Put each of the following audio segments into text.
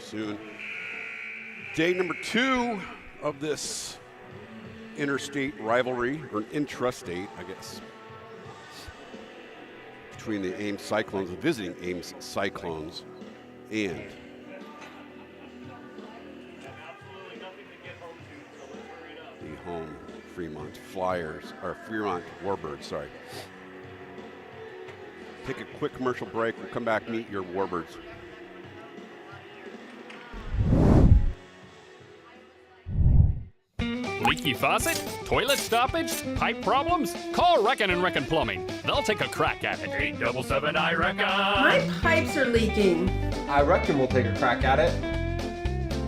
soon. Day number 2 of this interstate rivalry, or intrastate, I guess, between the Ames Cyclones, the visiting Ames Cyclones, and the home Fremont Flyers, or Fremont Warbirds, sorry. Take a quick commercial break. We'll come back, meet your Warbirds. Leaky faucet? Toilet stoppage? Pipe problems? Call Reckin and Reckin Plumbing. They'll take a crack at it. 877 I reckon. My pipes are leaking. I reckon we'll take a crack at it.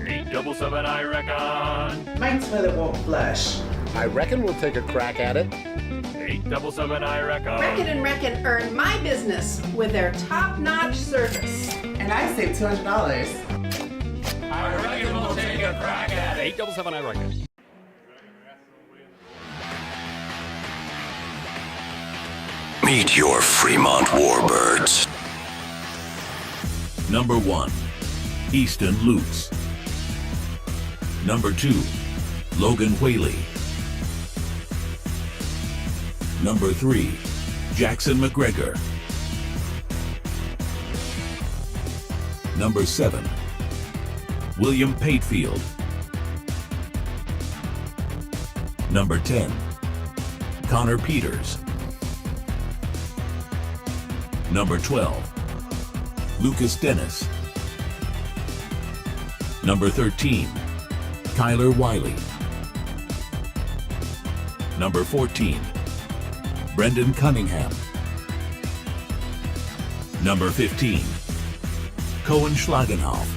877 I reckon. My toilet won't flush. I reckon we'll take a crack at it. 877 I reckon. Reckin and Reckin earn my business with their top-notch service. And I saved $200. I reckon we'll take a crack at it. 877 I reckon. Meet your Fremont Warbirds. Number 1, Easton Lutz. Number 2, Logan Whaley. Number 3, Jackson McGregor. Number 7, William Patefield. Number 10, Connor Peters. Number 12, Lucas Dennis. Number 13, Kyler Wiley. Number 14, Brendan Cunningham. Number 15, Cohen Schlagenhoff.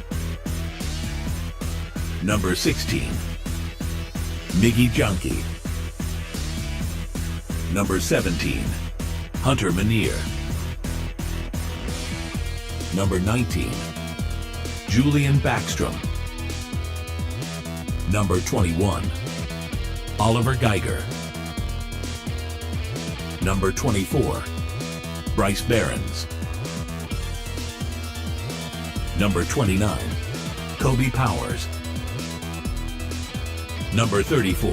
Number 16, Miggy Junkie. Number 17, Hunter Manier. Number 19, Julian Backstrom. Number 21, Oliver Geiger. Number 24, Bryce Behrens. Number 29, Kobe Powers. Number 34,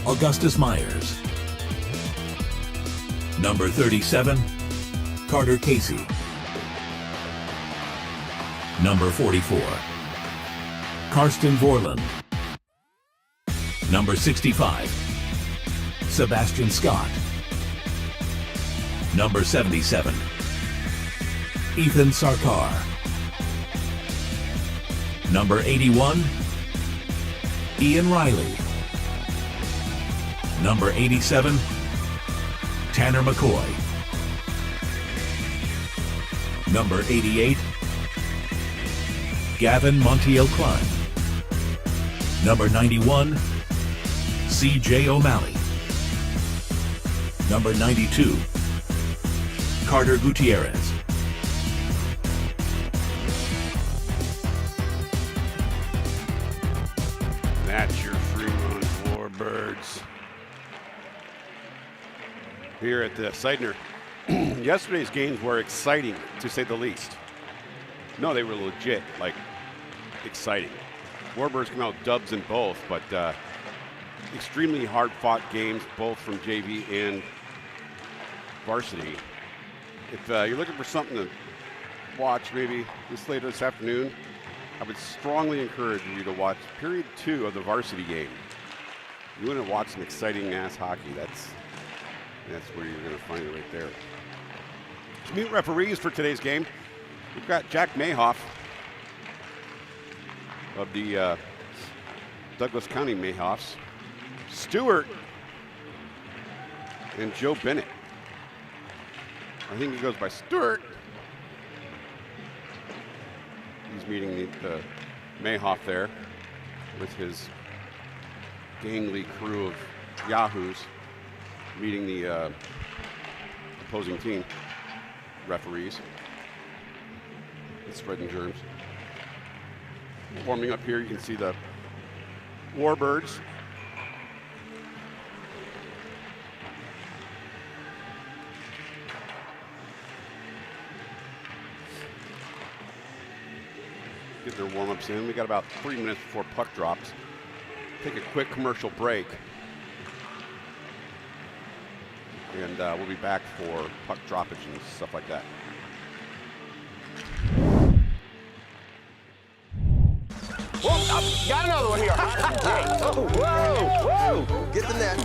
Augustus Myers. Number 37, Carter Casey. Number 44, Karsten Vorland. Number 65, Sebastian Scott. Number 77, Ethan Sarkar. Number 81, Ian Riley. Number 87, Tanner McCoy. Number 88, Gavin Montiel Klein. Number 91, C.J. O'Malley. Number 92, Carter Gutierrez. that's your Fremont Warbirds here at the Seidner. Yesterday's games were exciting, to say the least. No, they were legit, like, exciting. Warbirds come out dubs in both, but extremely hard-fought games, both from JV and varsity. If you're looking for something to watch maybe later this afternoon, I would strongly encourage you to watch period 2 of the varsity game. You want to watch some exciting-ass hockey, that's where you're going to find it right there. To meet referees for today's game, we've got Jack Mayhoff of the Douglas County Mayhoffs, Stewart, and Joe Bennett. I think he goes by Stewart. He's meeting the Mayhoff there with his gangly crew of yahoos, meeting the opposing team referees. It's spreading germs. Forming up here, you can see the Warbirds. Get getting their warm-ups in. We got about 3 minutes before puck drops. Take a quick commercial break. And we'll be back for puck droppage and stuff like that. Whoa, got another one here. Whoa! Get the net.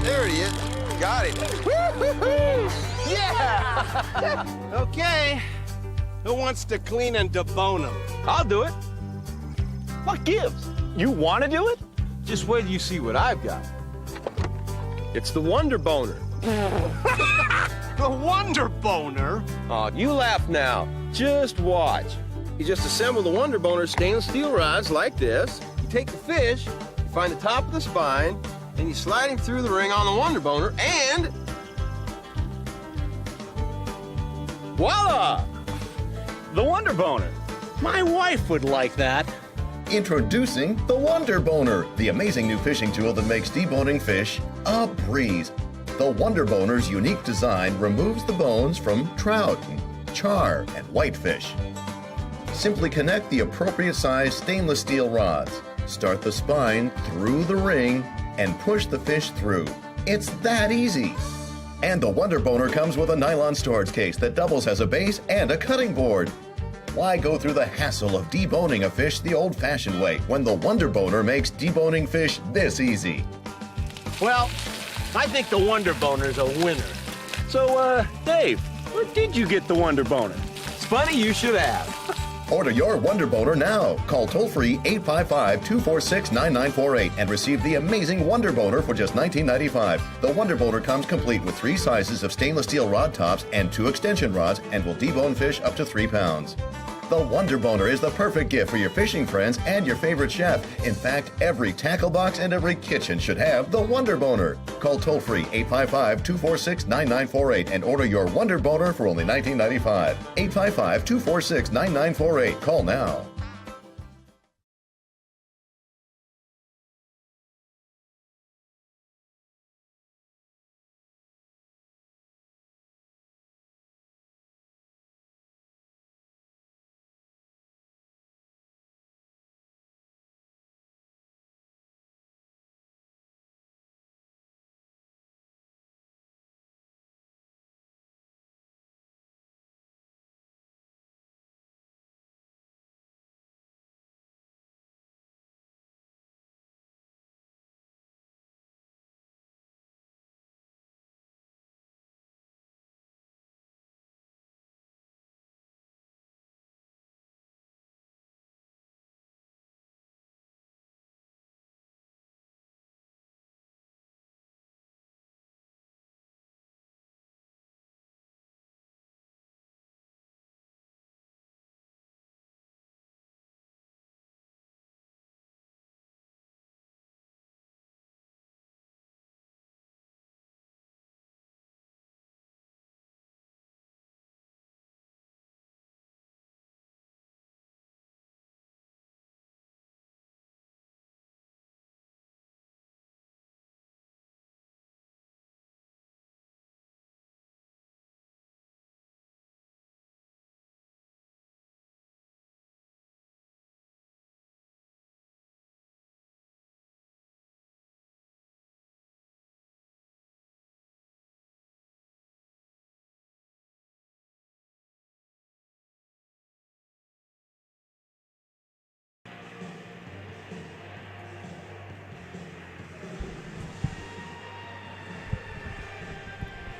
There he is. Got it. Woo-hoo-hoo! Yeah! Okay. Who wants to clean and debone him? I'll do it. What gives? You want to do it? Just wait till you see what I've got. It's the Wonder Boner. The Wonder Boner? Oh, you laugh now. Just watch. You just assemble the Wonder Boner stainless steel rods like this. You take the fish, you find the top of the spine, and you slide him through the ring on the Wonder Boner, and voila! The Wonder Boner. My wife would like that. Introducing the Wonder Boner, the amazing new fishing tool that makes deboning fish a breeze. The Wonder Boner's unique design removes the bones from trout, char, and whitefish. Simply connect the appropriate size stainless steel rods, start the spine through the ring, and push the fish through. It's that easy. And the Wonder Boner comes with a nylon storage case that doubles as a base and a cutting board. Why go through the hassle of deboning a fish the old-fashioned way when the Wonder Boner makes deboning fish this easy? Well, I think the Wonder Boner's a winner. So, Dave, where did you get the Wonder Boner? It's funny you should ask. Order your Wonder Boner now. Call toll-free 855-246-9948 and receive the amazing Wonder Boner for just $19.95. The Wonder Boner comes complete with 3 sizes of stainless steel rod tops and 2 extension rods and will debone fish up to 3 pounds. The Wonder Boner is the perfect gift for your fishing friends and your favorite chef. In fact, every tackle box and every kitchen should have the Wonder Boner. Call toll-free 855-246-9948 and order your Wonder Boner for only $19.95. 855-246-9948. Call now.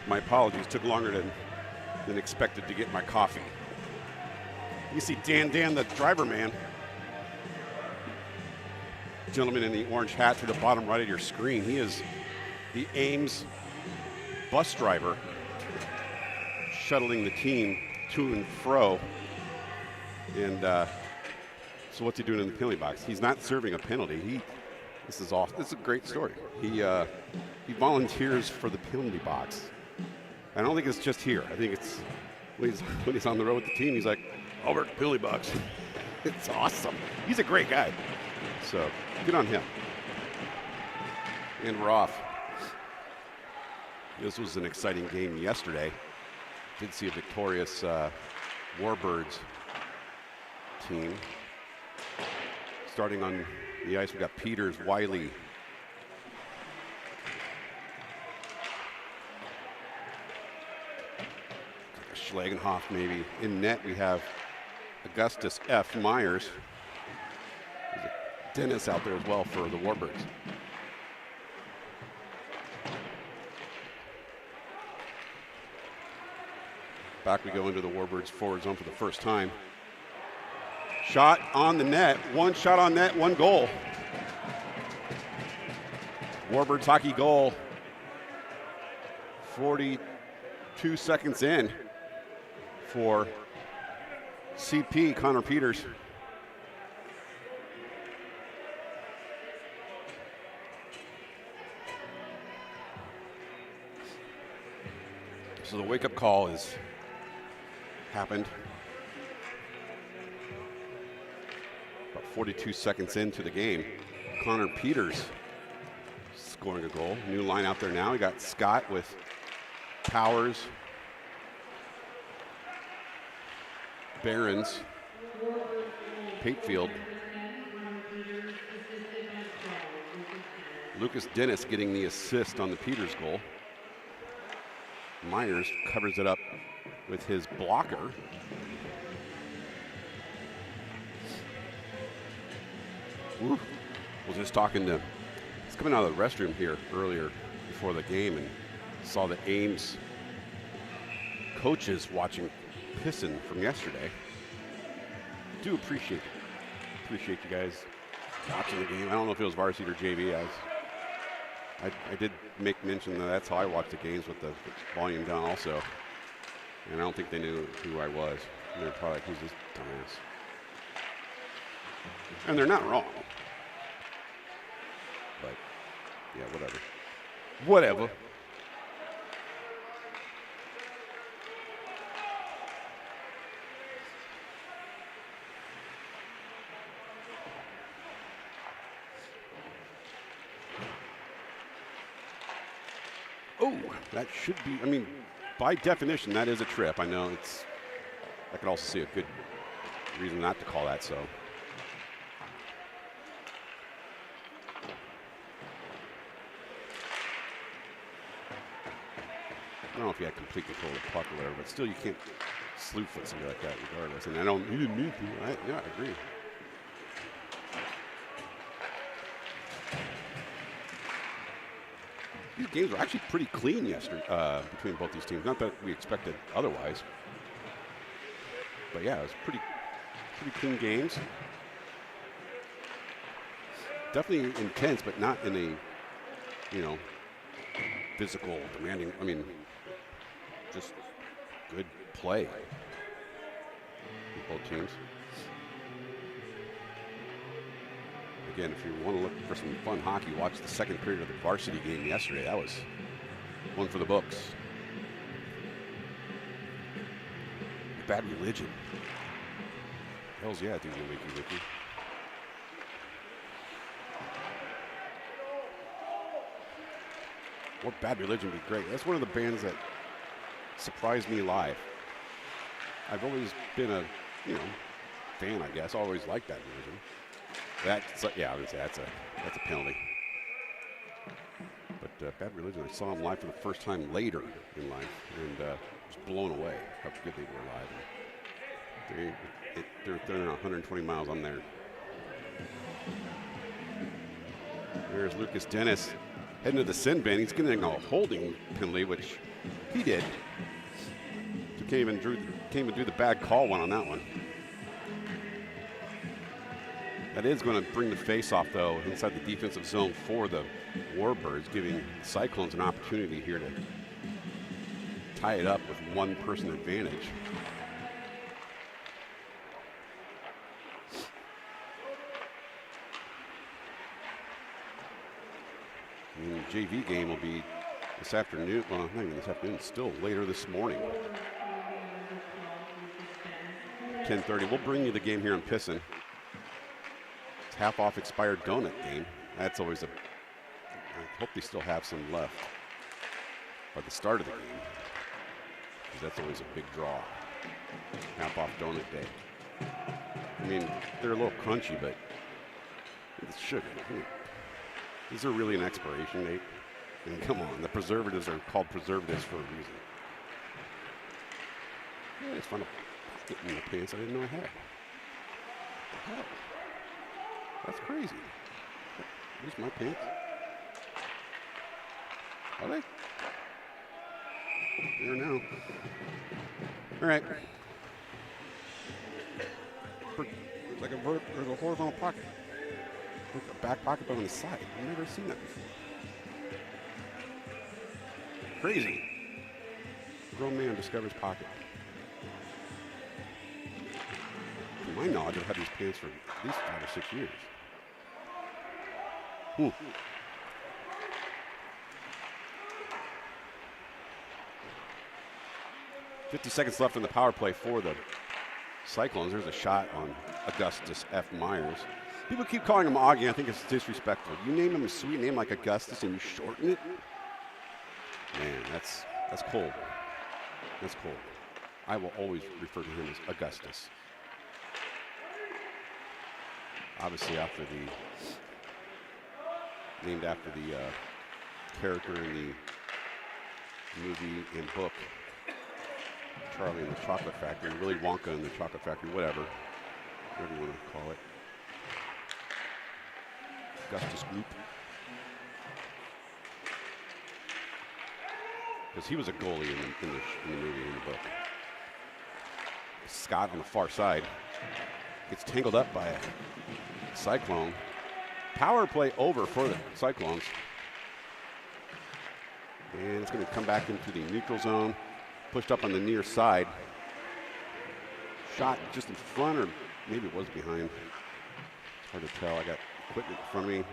My apologies, took longer than expected to get my coffee. You see Dan, the driver man. Gentleman in the orange hat to the bottom right of your screen. He is the Ames bus driver, shuttling the team to and fro. And so what's he doing in the penalty box? He's not serving a penalty. This is awesome. This is a great story. He volunteers for the penalty box. I don't think it's just here. I think it's when he's on the road with the team, he's like, I'll work the penalty box. It's awesome. He's a great guy. So good on him. And we're off. This was an exciting game yesterday. Did see a victorious Warbirds team. Starting on the ice, we got Peters, Wiley. Schlagenhoff maybe. In net, we have Augustus F. Myers. There's a Dennis out there as well for the Warbirds. Back we go into the Warbirds forward zone for the first time. Shot on the net. One shot on net, one goal. Warbirds hockey goal. 42 seconds in for CP, Connor Peters. So the wake-up call has happened. About 42 seconds into the game. Connor Peters scoring a goal. New line out there now. We got Scott with Powers, Barons, Patefield. Lucas Dennis getting the assist on the Peters goal. Myers covers it up with his blocker. Woo. Was just talking to, I was coming out of the restroom here earlier before the game and saw the Ames coaches watching Pissin from yesterday. Do appreciate you guys watching the game. I don't know if it was varsity or JV. I did make mention that that's how I watched the games with the volume down also. And I don't think they knew who I was. And they're probably like, who's this dumbass? And they're not wrong. But, yeah, whatever. Whatever. Oh, that should be, I mean, by definition, that is a trip. I know it's, I could also see a good reason not to call that so. I don't know if you had complete control of the puck or whatever, but still you can't slew foot somebody like that regardless. And I don't, you didn't mean to. Yeah, I agree. These games were actually pretty clean yesterday between both these teams. Not that we expected otherwise. But yeah, it was pretty clean games. Definitely intense, but not in a, you know, physical, demanding, I mean, just good play with both teams. Again, if you want to look for some fun hockey, watch the second period of the varsity game yesterday. That was one for the books. Bad Religion. Hells yeah, dude, Wiki. What Bad Religion would be great. That's one of the bands that surprised me live. I've always been a, you know, fan, I guess. Always liked Bad Religion. That's, yeah, I would say that's a penalty. But Bad Religion, I saw them live for the first time later in life, and was blown away how good they were live. They're 120 miles. I'm there. There's Lucas Dennis heading to the sin bin. He's getting a holding penalty, which he did. So can't even do the bad call one on that one. That is going to bring the face-off, though, inside the defensive zone for the Warbirds, giving Cyclones an opportunity here to tie it up with one-person advantage. And the JV game will be this afternoon. Well, not even this afternoon, still later this morning. 10:30. We'll bring you the game here in Pissin. Half-off expired donut game. That's always I hope they still have some left by the start of the game, because that's always a big draw. Half-off donut day. I mean, they're a little crunchy, but It's sugar. Is there really an expiration date? I mean, come on. The preservatives are called preservatives for a reason. Yeah, it's fun to get in the pants I didn't know I had. What the hell? That's crazy. Here's my pants. Are they? There now. All right. It's like there's a horizontal pocket. Like a back pocket, but on the side. I've never seen that before. Crazy. Grown man discovers pocket. To my knowledge, I've had these pants for at least 5 or 6 years. 50 seconds left in the power play for the Cyclones. There's a shot on Augustus F. Myers. People keep calling him Augie. I think it's disrespectful. You name him a sweet name like Augustus and you shorten it? Man, that's cold. That's cold. I will always refer to him as Augustus. Obviously named after the character in the movie and book, Charlie and the Chocolate Factory, Willy Wonka and the Chocolate Factory, whatever you want to call it. Augustus Gloop. Because he was a goalie in the movie and the book. Scott on the far side gets tangled up by a Cyclone. Power play over for the Cyclones. And it's going to come back into the neutral zone. Pushed up on the near side. Shot just in front, or maybe it was behind. It's hard to tell. I got equipment in front of me.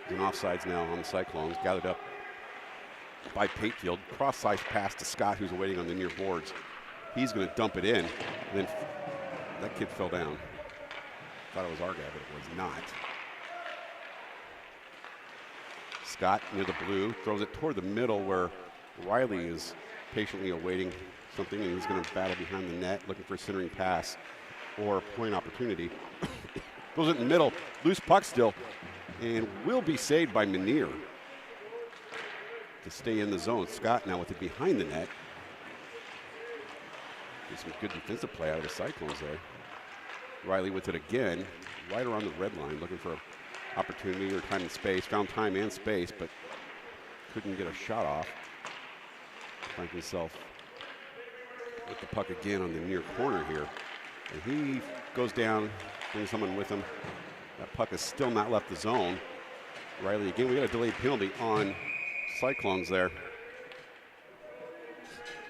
It's an offsides now on the Cyclones. Gathered up by Patefield. Cross-size pass to Scott, who's waiting on the near boards. He's going to dump it in. And then that kid fell down. Thought it was our guy, but it was not. Scott near the blue. Throws it toward the middle where Riley is patiently awaiting something, and he's going to battle behind the net, looking for a centering pass or a point opportunity. Goes it in the middle, loose puck still, and will be saved by Menier to stay in the zone. Scott now with it behind the net. Get some good defensive play out of the Cyclones there. Riley with it again, right around the red line, looking for an opportunity or time and space. Found time and space, but couldn't get a shot off. Finds himself with the puck again on the near corner here. And he goes down, brings someone with him. That puck has still not left the zone. Riley again, we got a delayed penalty on Cyclones there.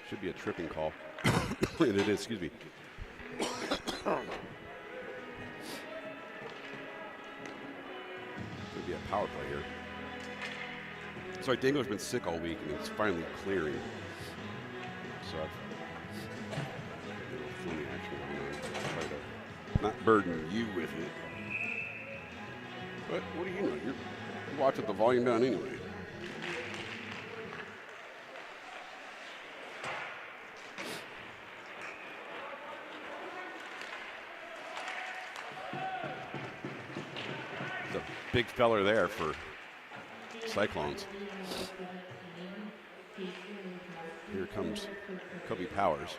Should be a tripping call. And it is, excuse me. Could be a power play here. Sorry, Dango's been sick all week and it's finally clearing. So I've funny action going on. Try to not burden you with it. But what do you know? You're watching the volume down anyway. There's a big feller there for Cyclones. Here comes Kobe Powers.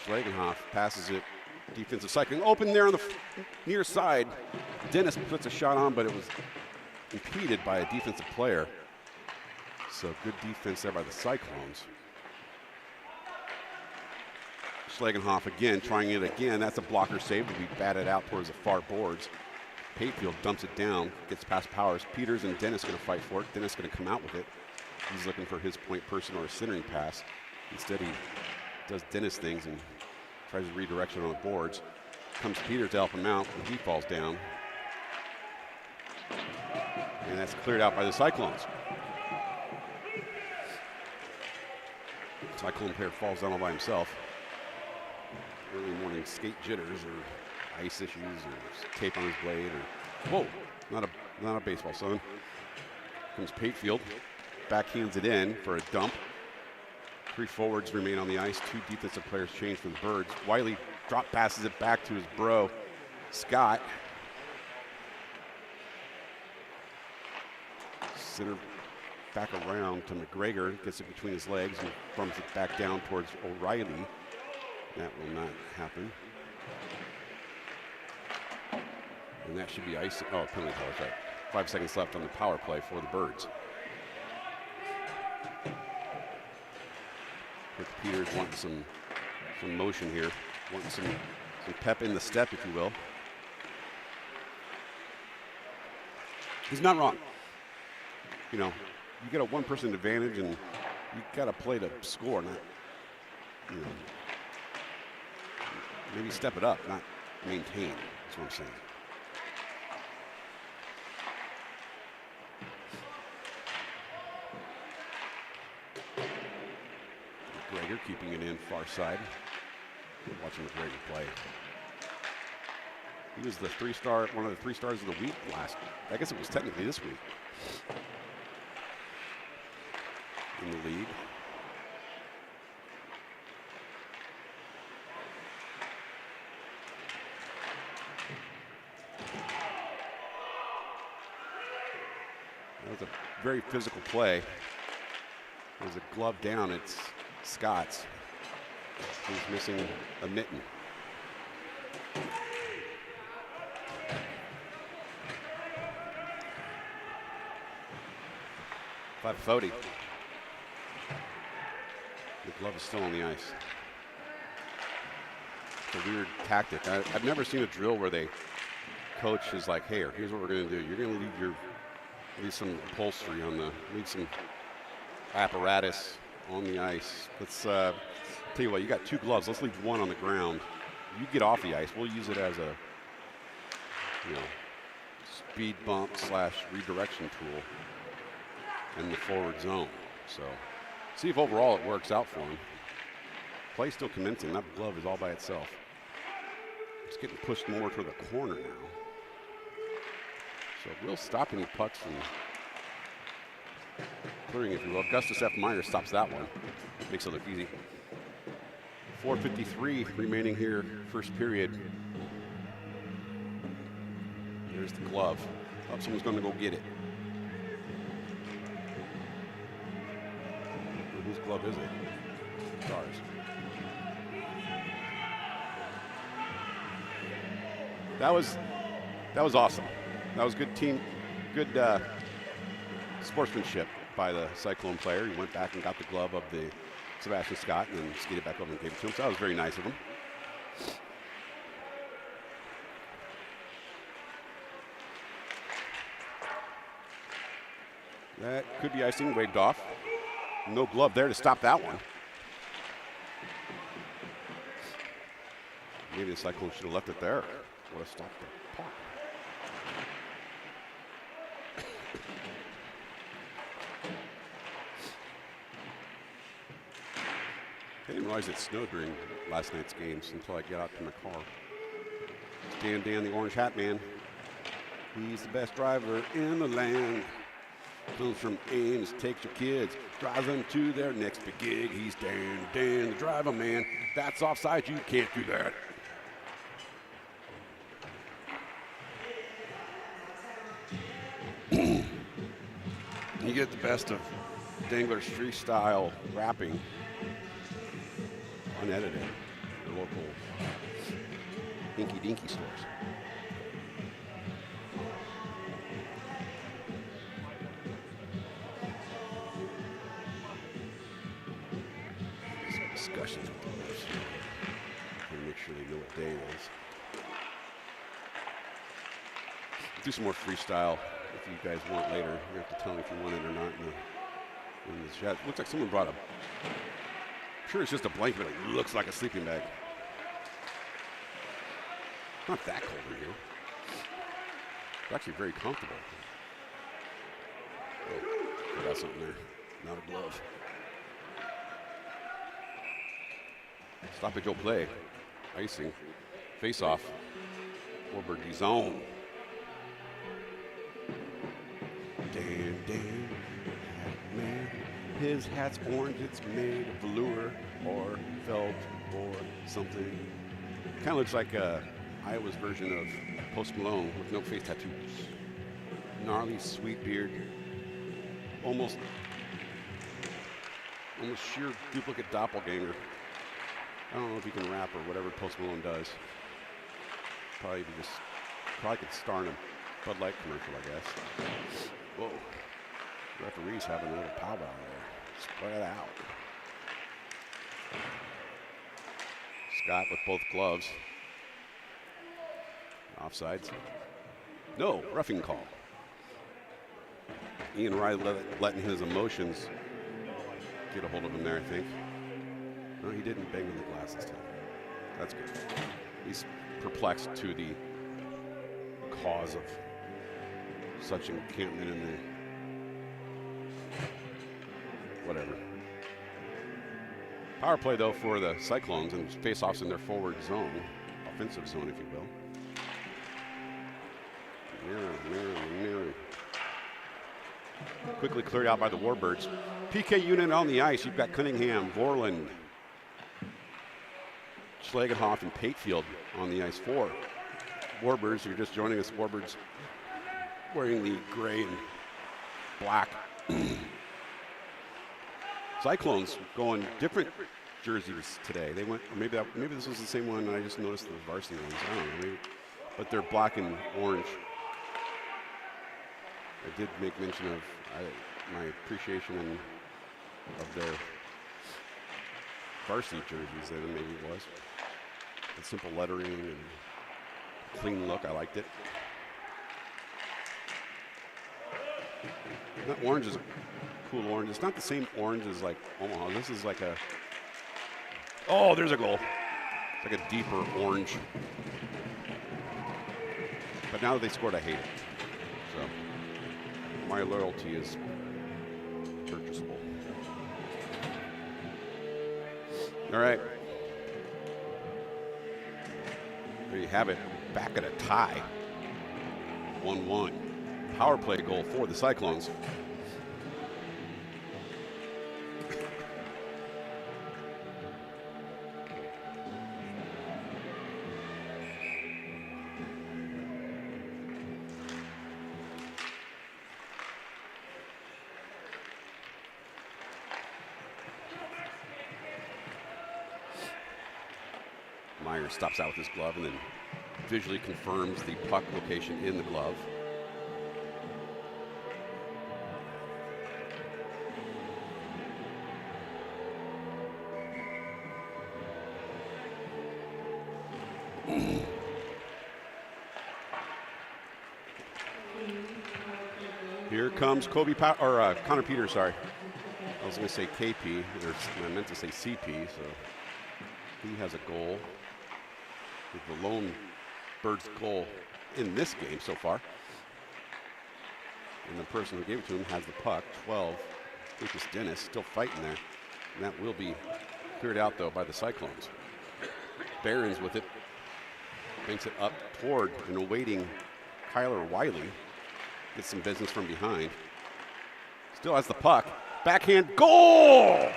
Schlagenhoff passes it. Defensive cycling open there on the near side. Dennis puts a shot on, but it was impeded by a defensive player. So good defense there by the Cyclones. Schlagenhoff again, trying it again. That's a blocker save to be batted out towards the far boards. Patefield dumps it down, gets past Powers. Peters and Dennis going to fight for it. Dennis going to come out with it. He's looking for his point person or a centering pass. Instead, he does Dennis things and tries to redirection on the boards. Comes Peters to help him out, and he falls down. And that's cleared out by the Cyclones. Cyclone player falls down all by himself. Early morning skate jitters or ice issues or tape on his blade or, whoa, Not a baseball, son. Comes Patefield. Backhands it in for a dump. 3 forwards remain on the ice. 2 defensive players change for the Birds. Wiley drop passes it back to his bro, Scott. Center back around to McGregor. Gets it between his legs and thumbs it back down towards O'Reilly. That will not happen. And that should be ice. Oh, penalty call, that's right. 5 seconds left on the power play for the Birds. Rick Peters wanting some motion here, wanting some pep in the step, if you will. He's not wrong. You know, you get a one-person advantage, and you got to play to score, not, you know, maybe step it up, not maintain. That's what I'm saying. McGregor keeping it in far side. Watching McGregor play. He was the one of the 3 stars of the week I guess it was technically this week in the league. That was a very physical play. There's a glove down. It's Scott's. He's missing a mitten. .540. The glove is still on the ice. It's a weird tactic. I've never seen a drill where the coach is like, hey, here's what we're going to do. You're going to leave some upholstery leave some apparatus on the ice. Let's tell you what, you got 2 gloves. Let's leave 1 on the ground. You get off the ice. We'll use it as a, speed bump / redirection tool in the forward zone. So see if overall it works out for him. Play still commencing. That glove is all by itself. It's getting pushed more toward the corner now. So it will stop any pucks from clearing, if you will. Augustus F. Meyer stops that one. Makes it look easy. 4:53 remaining here, first period. There's the glove. Oh, someone's going to go get it. Whose glove is it? Stars. That was awesome. That was good sportsmanship by the Cyclone player. He went back and got the glove of the Sebastian Scott and then skated back over and gave it to him. So that was very nice of him. That could be icing, waved off. No glove there to stop that one. Maybe the Cyclone should have left it there. Would have stopped the puck. I didn't realize it snowed during last night's games until I got out to my car. It's Dan, the orange hat man. He's the best driver in the land. Comes from Ames, takes your kids, drives them to their next big gig. He's Dan, the driver man. That's offside, you can't do that. You get the best of Dangler's freestyle rapping, unedited, the local Dinky Dinky stores. Some discussions with the boys. Make sure they know what day it is. Do some more freestyle if you guys want later. You have to tell me if you want it or not in the chat. Looks like someone brought I'm sure it's just a blanket, but it looks like a sleeping bag. Not that cold in here. It's actually very comfortable. Oh, got something there. Not a glove. Stoppage will play. Icing. Face off. Warbird zone. Dan, man. His hat's orange, it's made of velour or felt or something. Kind of looks like Iowa's version of Post Malone with no face tattoos. Gnarly, sweet beard. Almost sheer duplicate doppelganger. I don't know if he can rap or whatever Post Malone does. Probably could star in a Bud Light commercial, I guess. Whoa. Referee's having a little powwow there. Spread out. Scott with both gloves. Offsides. No, roughing call. Ian Riley letting his emotions get a hold of him there, I think. No, he didn't bang on the glass this time. That's good. He's perplexed to the cause of such encampment in the whatever. Power play, though, for the Cyclones, and face-offs in their forward zone, offensive zone, if you will. Nearly. Quickly cleared out by the Warbirds. PK unit on the ice. You've got Cunningham, Vorland, Schlagenhoff, and Patefield on the ice for Warbirds. You're just joining us, Warbirds, wearing the gray and black. Cyclones going different jerseys today. They went, maybe this was the same one, and I just noticed the varsity ones. I don't know, maybe, but they're black and orange. I did make mention of my appreciation of their varsity jerseys. Then maybe it was the simple lettering and clean look. I liked it. That orange is a cool orange. It's not the same orange as like Omaha. This is like oh, there's a goal. It's like a deeper orange. But now that they scored, I hate it. So my loyalty is purchasable. All right. There you have it. Back at a tie. 1-1. Power play goal for the Cyclones. Meyer stops out with his glove and then visually confirms the puck location in the glove. Here comes Connor Peters, sorry. I was going to say KP, or I meant to say CP, so he has a goal. With the lone Birds goal in this game so far. And the person who gave it to him has the puck, 12. Lucas Dennis still fighting there. And that will be cleared out, though, by the Cyclones. Barons with it. Banks it up toward an awaiting Kyler Wiley. Gets some business from behind. Still has the puck. Backhand goal!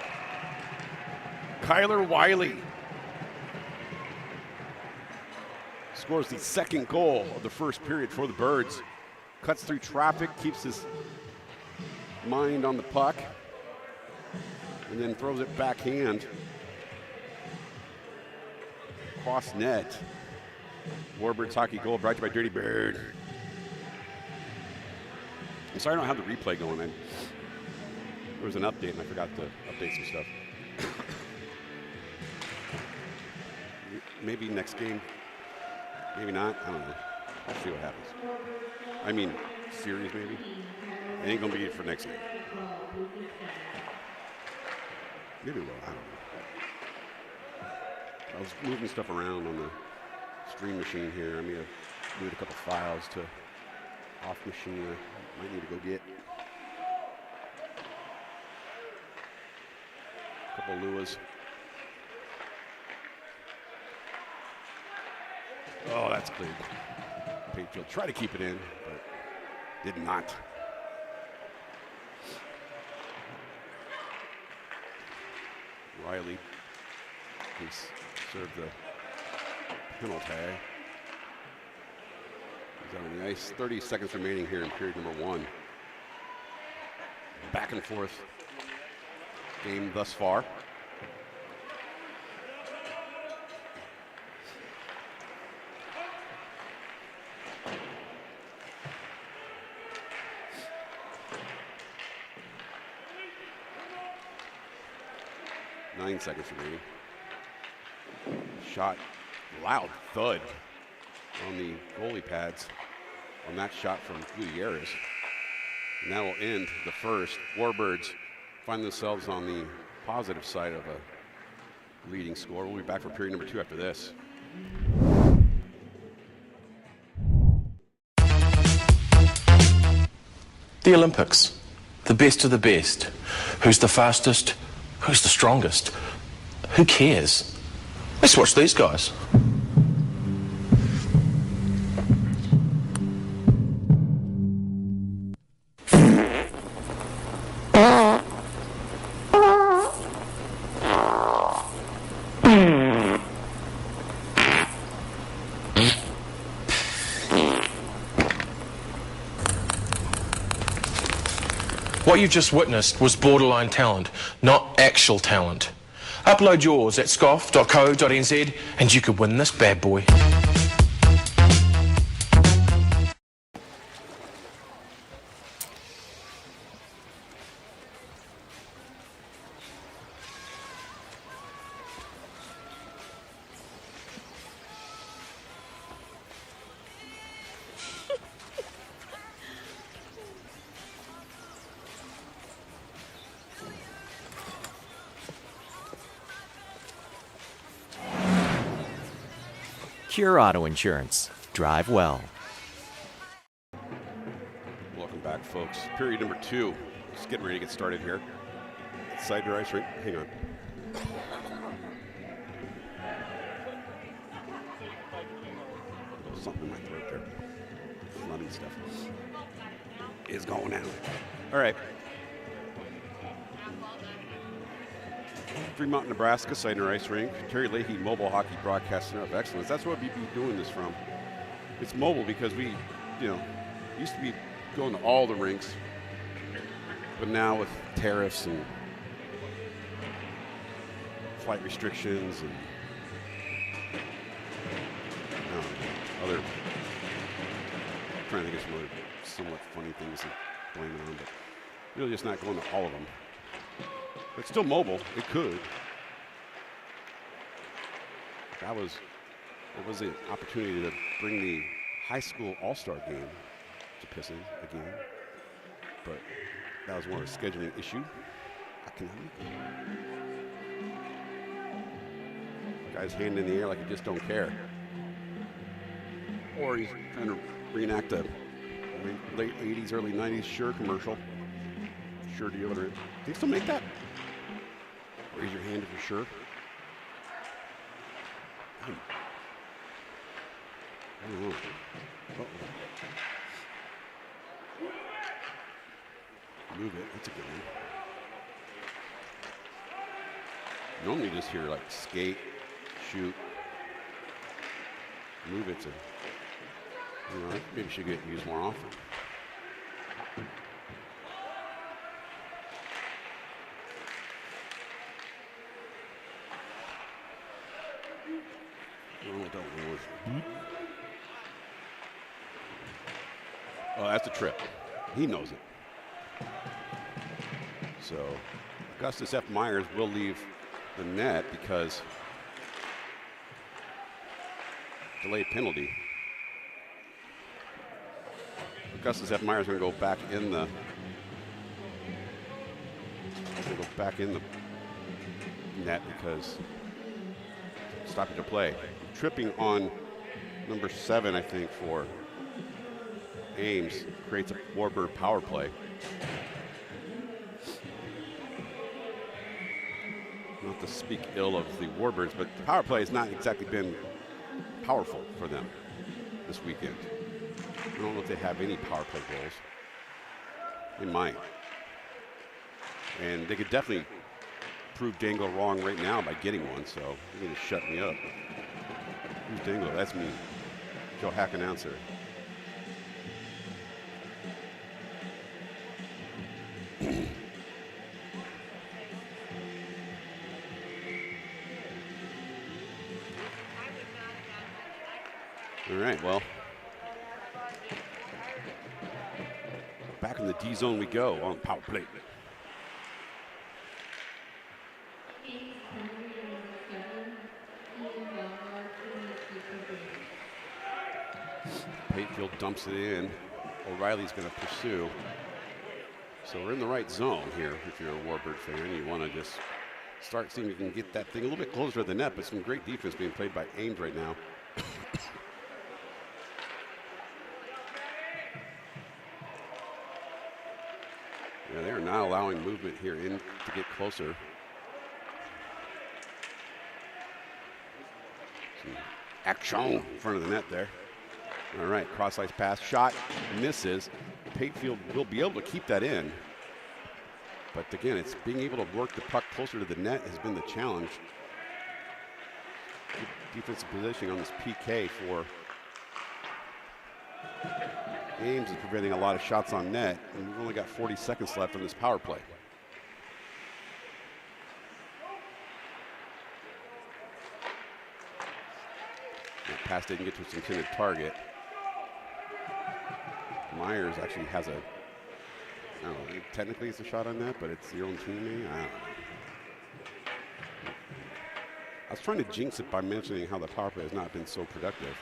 Kyler Wiley scores the second goal of the first period for the Birds. Cuts through traffic, keeps his mind on the puck, and then throws it backhand. Cross net. Warbirds hockey goal brought to you by Dirty Bird. I'm sorry I don't have the replay going. There was an update and I forgot to update some stuff. Maybe next game. Maybe not. I don't know. We'll see what happens. I mean, series maybe. It ain't going to be it for next game. Maybe it will. I don't know. I was moving stuff around on the stream machine here. I mean, I moved a couple files to off machine. I might need to go get a couple of Luas. Oh, that's cleared. Patefield tried to keep it in, but did not. Riley, he's served the penalty. He's out on the ice. 30 seconds remaining here in period number 1. Back and forth game thus far. Nine seconds remaining. Shot, loud thud on the goalie pads on that shot from Gutierrez. And that will end the first. Warbirds find themselves on the positive side of a leading score. We'll be back for period number 2 after this. The Olympics. The best of the best. Who's the fastest? Who's the strongest? Who cares? Let's watch these guys. What you just witnessed was borderline talent, not actual talent. Upload yours at scoff.co.nz and you could win this bad boy. Cure Auto Insurance. Drive well. Welcome back, folks. Period number 2. Just getting ready to get started here. Side to ice rink. Hang on. Something in my throat there. Phlegmy stuff is going out. All right. Fremont, Nebraska, Sidner Ice Rink. Terry Leahy, Mobile Hockey Broadcast Center of Excellence. That's what we'd be doing this from. It's mobile because we, used to be going to all the rinks, but now with tariffs and flight restrictions and other, I'm trying to think of some other somewhat funny things to blame it on, but really just not going to all of them. It's still mobile. It could. It was an opportunity to bring the high school all-star game to Pissing again, but that was more of a scheduling issue. Guy's hand in the air like he just don't care, or he's trying to reenact a late '80s, early '90s Sure commercial. Sure deodorant. Do they still make that? Raise your hand if you're sure. I don't know. Uh-oh. Move it. That's a good one. Normally you just hear like skate, shoot, move it to, maybe should get used more often. Oh, that's a trip. He knows it. So Augustus F. Myers will leave the net because delayed penalty. Augustus F. Myers going to go back in the net because stopping to play. Tripping on number 7, I think, for Ames creates a Warbird power play. Not to speak ill of the Warbirds, but the power play has not exactly been powerful for them this weekend. I don't know if they have any power play goals. They might. And they could definitely prove Dangle wrong right now by getting one, so you're going to shut me up. Who's Dangle? That's me, Joe Hack announcer. All right, well, back in the D zone we go on power play. Patefield dumps it in. O'Reilly's going to pursue. So we're in the right zone here if you're a Warbird fan. You want to just start seeing if you can get that thing a little bit closer to the net, but some great defense being played by Ames right now. Yeah, they are not allowing movement here in to get closer. Some action in front of the net there. All right, cross-ice pass, shot, misses. Patefield will be able to keep that in. But again, it's being able to work the puck closer to the net has been the challenge. Good defensive positioning on this PK for Ames is preventing a lot of shots on net, and we've only got 40 seconds left on this power play. That pass didn't get to its intended target. Myers actually has a, I don't know, technically it's a shot on net, but it's your own teammate. I don't know. I was trying to jinx it by mentioning how the power play has not been so productive,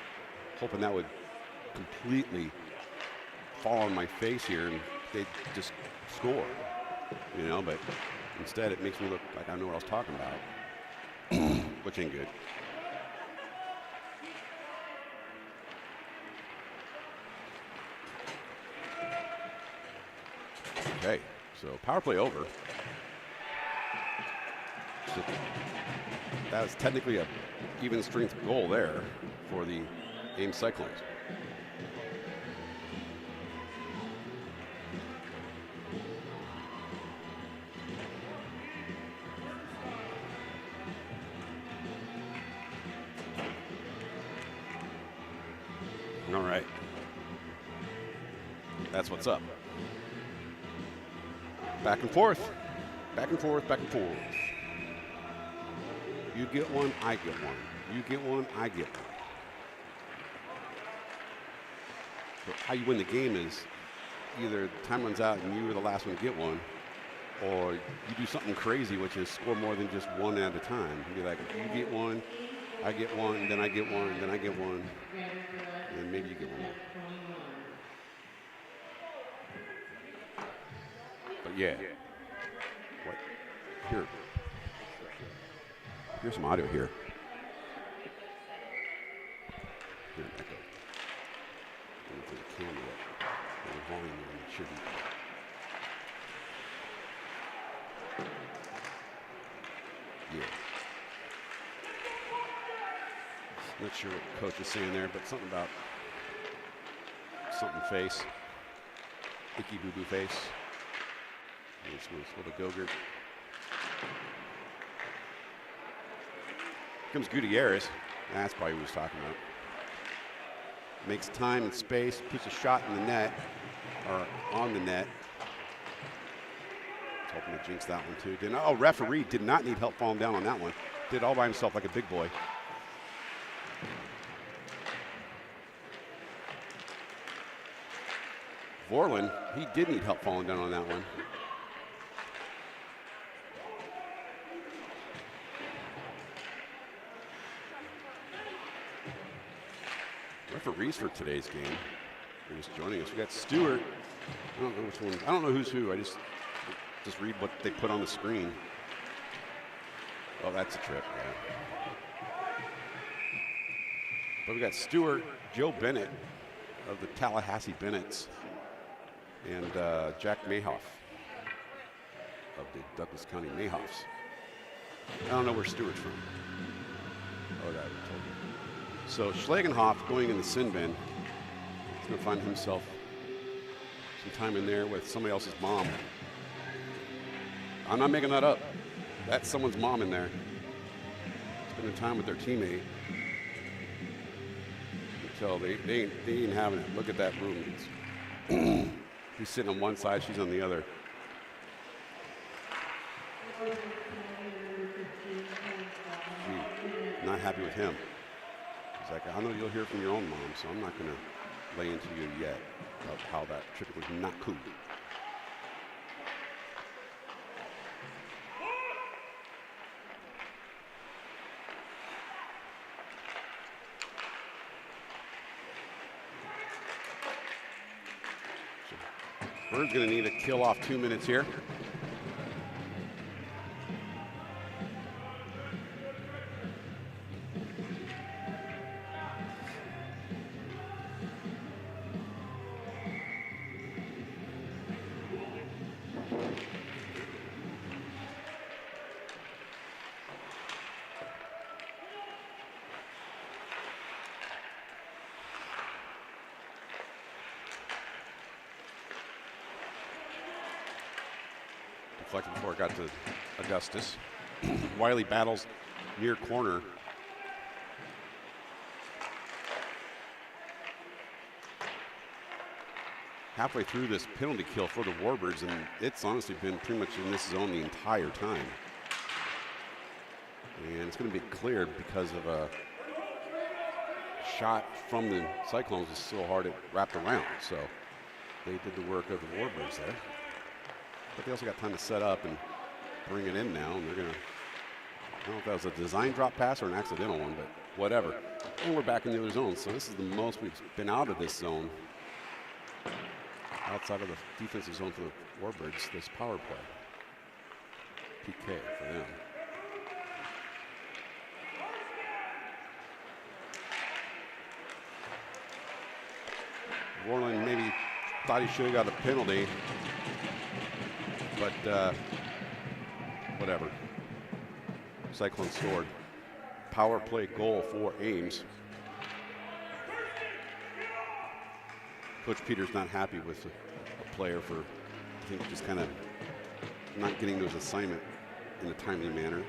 hoping that would completely fall on my face here and they just score, you know, but instead it makes me look like I know what I was talking about, which ain't good. Okay, so power play over. So that was technically a even strength goal there for the Ames Cyclones. All right. That's what's up. Back and forth. Back and forth, back and forth. You get one, I get one. You get one, I get one. But how you win the game is either time runs out and you were the last one to get one, or you do something crazy, which is score more than just one at a time. You'd be like, you get one, I get one, then I get one, then I get one, and maybe you get one more. But yeah, what? Here's some audio here. Here, echo. For the camera, the volume it shouldn't. Yeah. Not sure what the coach is saying there, but something about something face, icky boo boo face. Little Gogurt. Comes Gutierrez. That's probably what he was talking about. Makes time and space, puts a shot in the net, or on the net. I was hoping to jinx that one too. Oh, referee did not need help falling down on that one. Did all by himself like a big boy. Vorlin, he did need help falling down on that one. Referees for today's game are just joining us. We got Stewart. I don't know which one. I don't know who's who. I just read what they put on the screen. Oh, that's a trip. Yeah. But we got Stewart, Joe Bennett of the Tallahassee Bennetts, and Jack Mayhoff of the Douglas County Mayhoffs. I don't know where Stewart's from. Oh, that I told you. So Schlagenhoff going in the sin bin. He's going to find himself some time in there with somebody else's mom. I'm not making that up. That's someone's mom in there. Spending time with their teammate. You can tell they ain't having it. Look at that movement. He's sitting on one side, she's on the other. She not happy with him. He's like, I know you'll hear from your own mom, so I'm not going to lay into you yet about how that trip was not cool. Bird's going to need to kill off 2 minutes here. Deflected before it got to Augustus. Wiley battles near corner. Halfway through this penalty kill for the Warbirds, and it's honestly been pretty much in this zone the entire time. And it's going to be cleared because of a shot from the Cyclones is so hard it wrapped around. So they did the work of the Warbirds there. But they also got time to set up and bring it in now. And they're going to, I don't know if that was a design drop pass or an accidental one, but whatever. And we're back in the other zone. So this is the most we've been out of this zone, outside of the defensive zone for the Warbirds, this power play. PK for them. Warland maybe thought he should have got a penalty, but whatever. Cyclone scored. Power play goal for Ames. Coach Peter's not happy with a player for, I think, just kind of not getting to his assignment in a timely manner.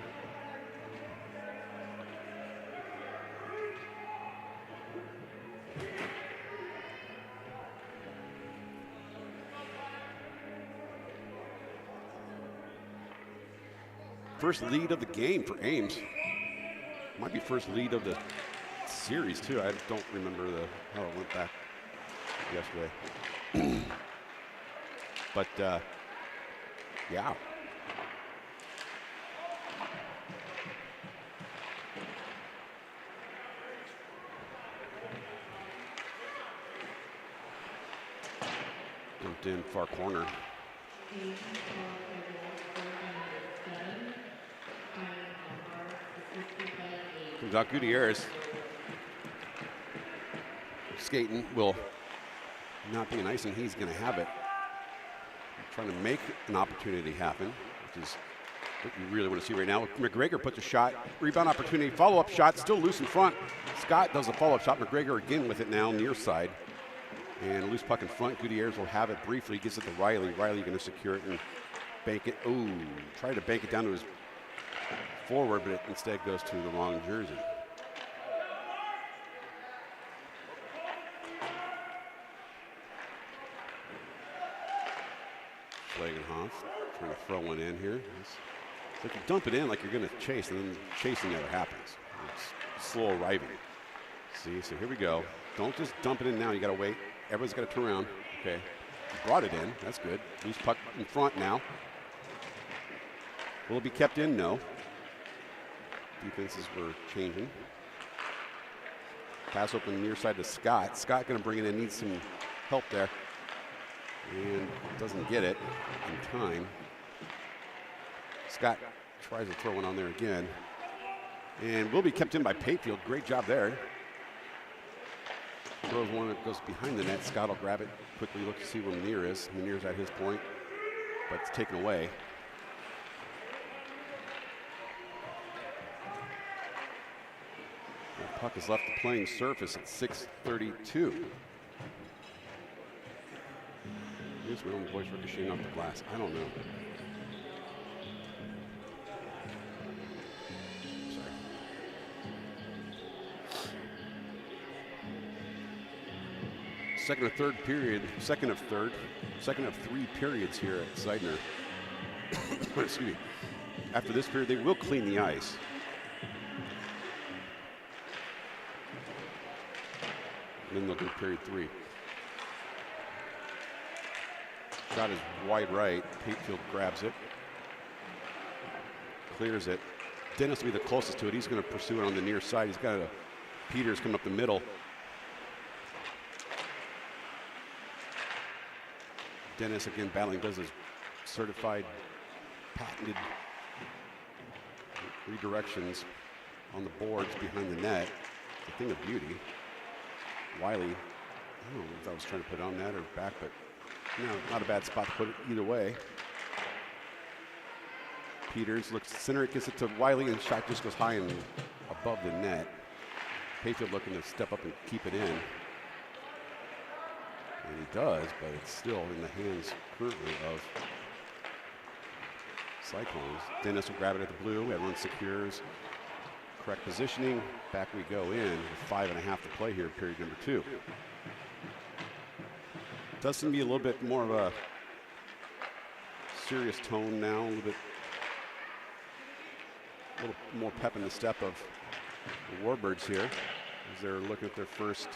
First lead of the game for Ames. Might be first lead of the series too. I don't remember how it went back yesterday. But yeah. Dumped in far corner. Comes out Gutierrez. Skating will not be an icing. He's going to have it. Trying to make an opportunity happen, which is what you really want to see right now. McGregor puts a shot, rebound opportunity, follow-up shot, still loose in front. Scott does a follow-up shot. McGregor again with it now near side. And a loose puck in front. Gutierrez will have it briefly, gives it to Riley. Riley going to secure it and bank it. Ooh, try to bank it down to his forward, but it instead goes to the wrong jersey. Schlagenhoff trying to throw one in here. So if you dump it in like you're going to chase, and then chasing never happens. It's slow arriving. See, so here we go. Don't just dump it in now. You got to wait. Everyone's got to turn around. Okay, brought it in. That's good. Loose puck in front now. Will it be kept in? No. Defenses were changing. Pass open near side to Scott. Scott going to bring it in. Needs some help there. And doesn't get it in time. Scott tries to throw one on there again. And will be kept in by Payfield. Great job there. Throws one that goes behind the net. Scott will grab it. Quickly look to see where Munir is. Munir's at his point, but it's taken away. The puck has left the playing surface at 6:32. Here's my own voice ricocheting off the glass. I don't know. second of three periods here at Seidner. Excuse me. After this period, they will clean the ice. And then they'll do period 3. Shot is wide right. Patefield grabs it. Clears it. Dennis will be the closest to it. He's going to pursue it on the near side. He's got Peters coming up the middle. Dennis again battling, does his certified, patented redirections on the boards behind the net. It's a thing of beauty. Wiley, I don't know if I was trying to put it on net or back, but no, not a bad spot to put it either way. Peters looks center, it gets it to Wiley, and the shot just goes high and above the net. Payfield looking to step up and keep it in. And he does, but it's still in the hands currently of Cyclones. Dennis will grab it at the blue. Everyone secures. Correct positioning. Back we go in with 5.5 to play here, period number 2. Does seem to be a little bit more of a serious tone now, a little more pep in the step of the Warbirds here as they're looking at their first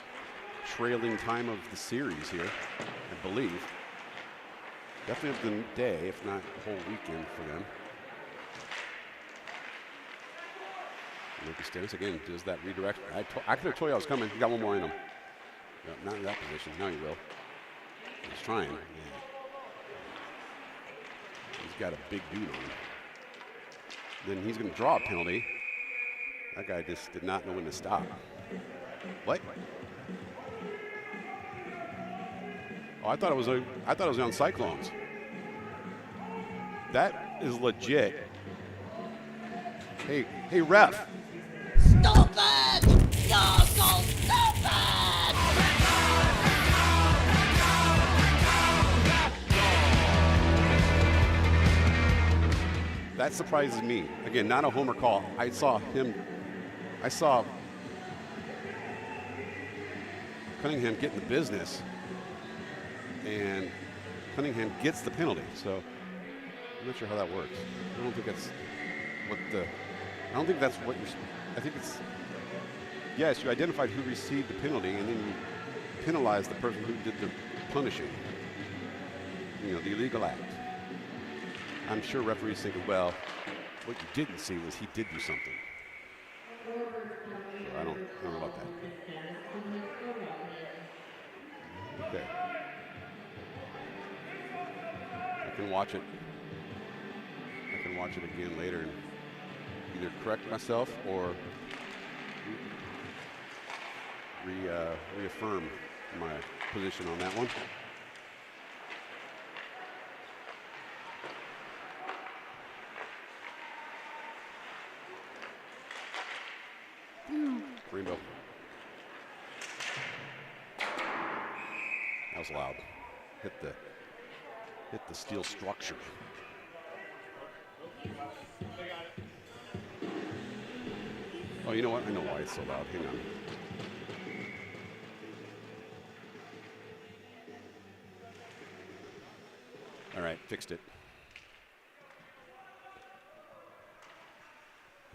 trailing time of the series here, I believe. Definitely of the day, if not the whole weekend for them. Lucas Dennis again does that redirect. I could have told you I was coming. You got one more in him. No, not in that position. Now he will. He's trying. Yeah. He's got a big dude on him. Then he's going to draw a penalty. That guy just did not know when to stop. What? Oh, I thought it was on Cyclones. That is legit. Hey, ref. Stupid! You're so stupid! That surprises me. Again, not a homer call. I saw Cunningham get in the business, and Cunningham gets the penalty. So I'm not sure how that works. I don't think that's what you're. I think it's, yes, you identified who received the penalty, and then you penalize the person who did the punishing. You know, the illegal act. I'm sure referees thinking, well, what you didn't see was he did do something. So I don't know about that. Okay. I can watch it. I can watch it again later and either correct myself or reaffirm my position on that one. Rainbow. That was loud. Hit the steel structure. Oh, you know what? I know why it's so loud. Hang on. All right, fixed it.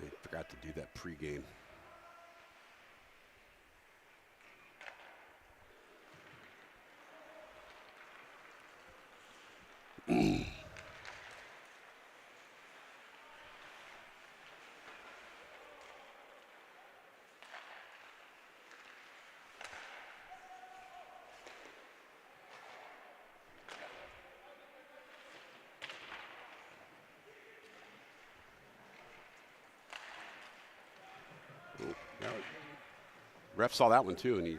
I forgot to do that pregame. Ref saw that one too, and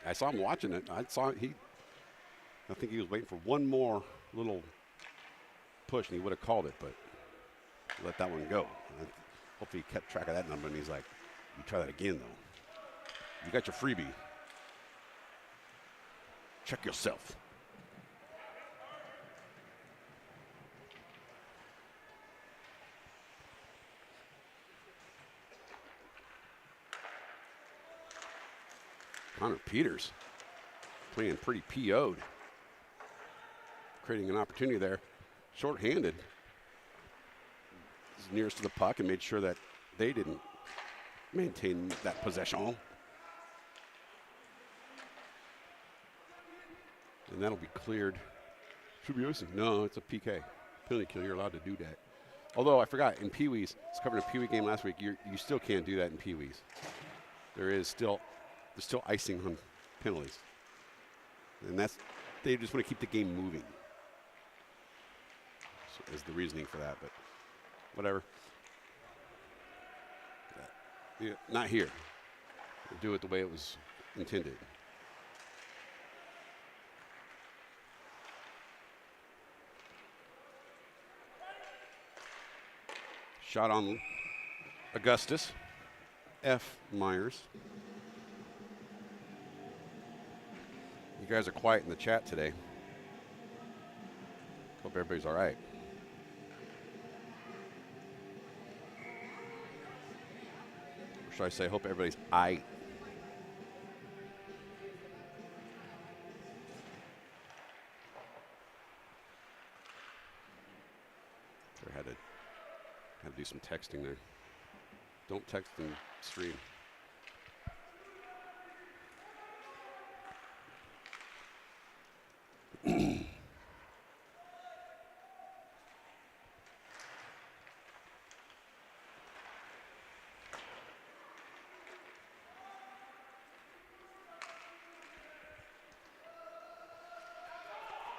I saw him watching it. I think he was waiting for one more little push, and he would have called it, but let that one go. Hopefully he kept track of that number, and he's like, you try that again, though. You got your freebie. Check yourself. Connor Peters. playing pretty PO'd. Creating an opportunity there. Short-handed. He's nearest to the puck and made sure that they didn't maintain that possession. And that'll be cleared. Should be icing. No, it's a PK. Penalty kill, you're allowed to do that. Although I forgot, in Pee Wees, I was covering a Pee Wee game last week, you still can't do that in Pee Wees. There's still icing on penalties. And they just want to keep the game moving. So is the reasoning for that, but whatever. Yeah, not here. We'll do it the way it was intended. Shot on Augustus. F. Myers. You guys are quiet in the chat today. Hope everybody's all right. Or should I say, hope everybody's aight. I had to do some texting there. Don't text and stream.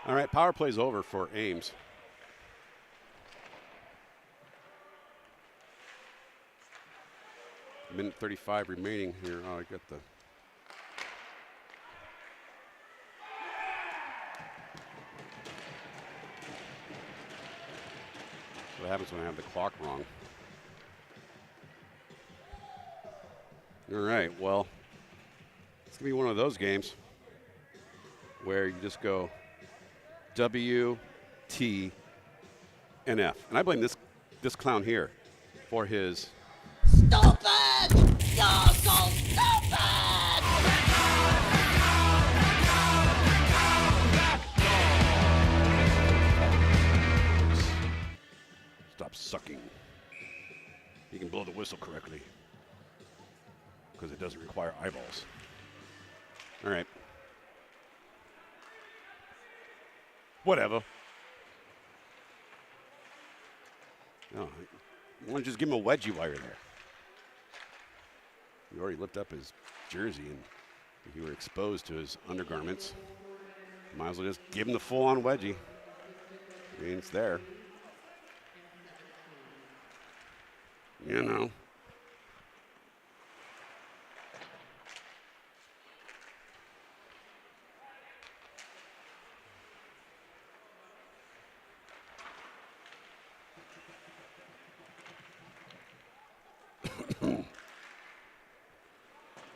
All right, power play's over for Ames. Minute 35 remaining here. Oh, I got the. What happens when I have the clock wrong? All right, well, it's going to be one of those games where you just go W, T, and F. And I blame this clown here for his. Stupid! You're so stupid! Stop sucking. You can blow the whistle correctly because it doesn't require eyeballs. All right. Whatever. No, you want to just give him a wedgie while you're there. You already lifted up his jersey and you were exposed to his undergarments. Might as well just give him the full-on wedgie. I mean, it's there. You know.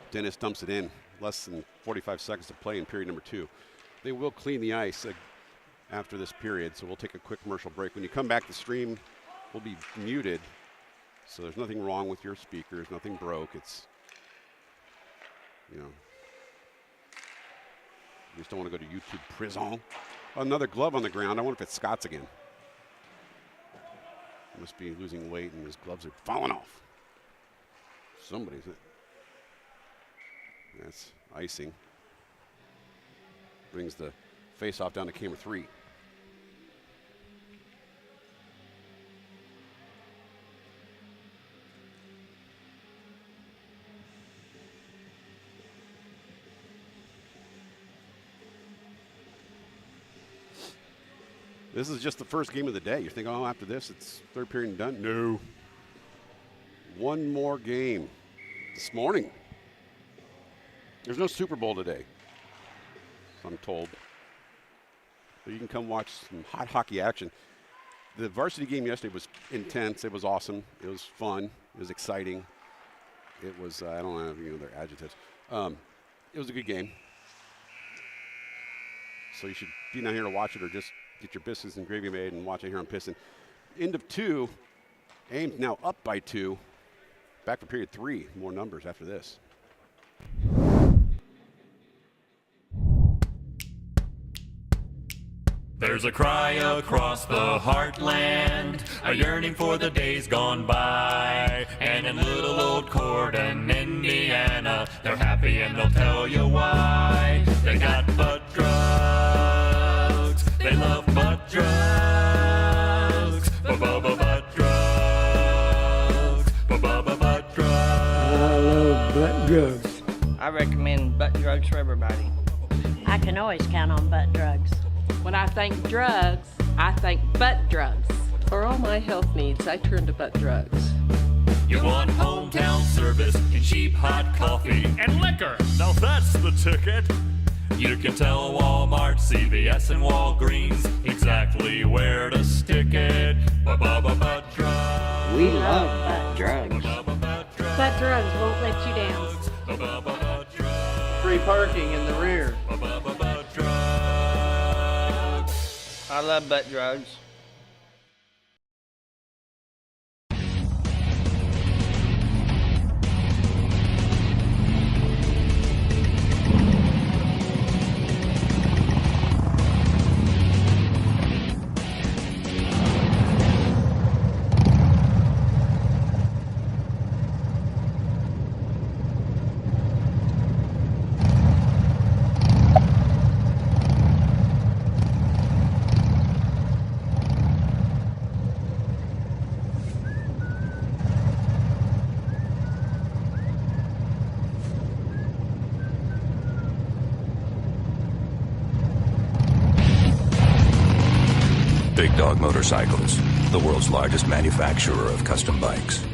Dennis dumps it in. Less than 45 seconds to play in period number 2. They will clean the ice after this period, so we'll take a quick commercial break. When you come back, the stream will be muted, so there's nothing wrong with your speakers, nothing broke. It's, you know, you just don't want to go to YouTube prison. Another glove on the ground. I wonder if it's Scott's again. He must be losing weight and his gloves are falling off. Somebody's it. That's icing. Brings the face-off down to camera 3. This is just the first game of the day. You're thinking, oh, after this, it's third period and done. No. One more game this morning. There's no Super Bowl today, I'm told. So you can come watch some hot hockey action. The varsity game yesterday was intense. It was awesome. It was fun. It was exciting. It was, I don't know, you know, their adjectives. It was a good game. So you should be down here to watch it or just get your biscuits and gravy made and watch it here on Piston. End of 2. Ames now up by 2. Back for period 3. More numbers after this. There's a cry across the heartland, a yearning for the days gone by. And in little old Corden, Indiana, they're happy and they'll tell you why. They got butt drugs, they love butt drugs, butt drugs, butt drugs. I love butt drugs. I recommend butt drugs for everybody. I can always count on butt drugs. When I think drugs, I think butt drugs. For all my health needs, I turn to butt drugs. You want hometown service and cheap hot coffee and liquor. Now that's the ticket. You can tell Walmart, CVS, and Walgreens exactly where to stick it. Butt drugs. We love butt drugs. Butt drugs won't let you down. Free parking in the rear. I love butt drugs. Big Dog Motorcycles, the world's largest manufacturer of custom bikes.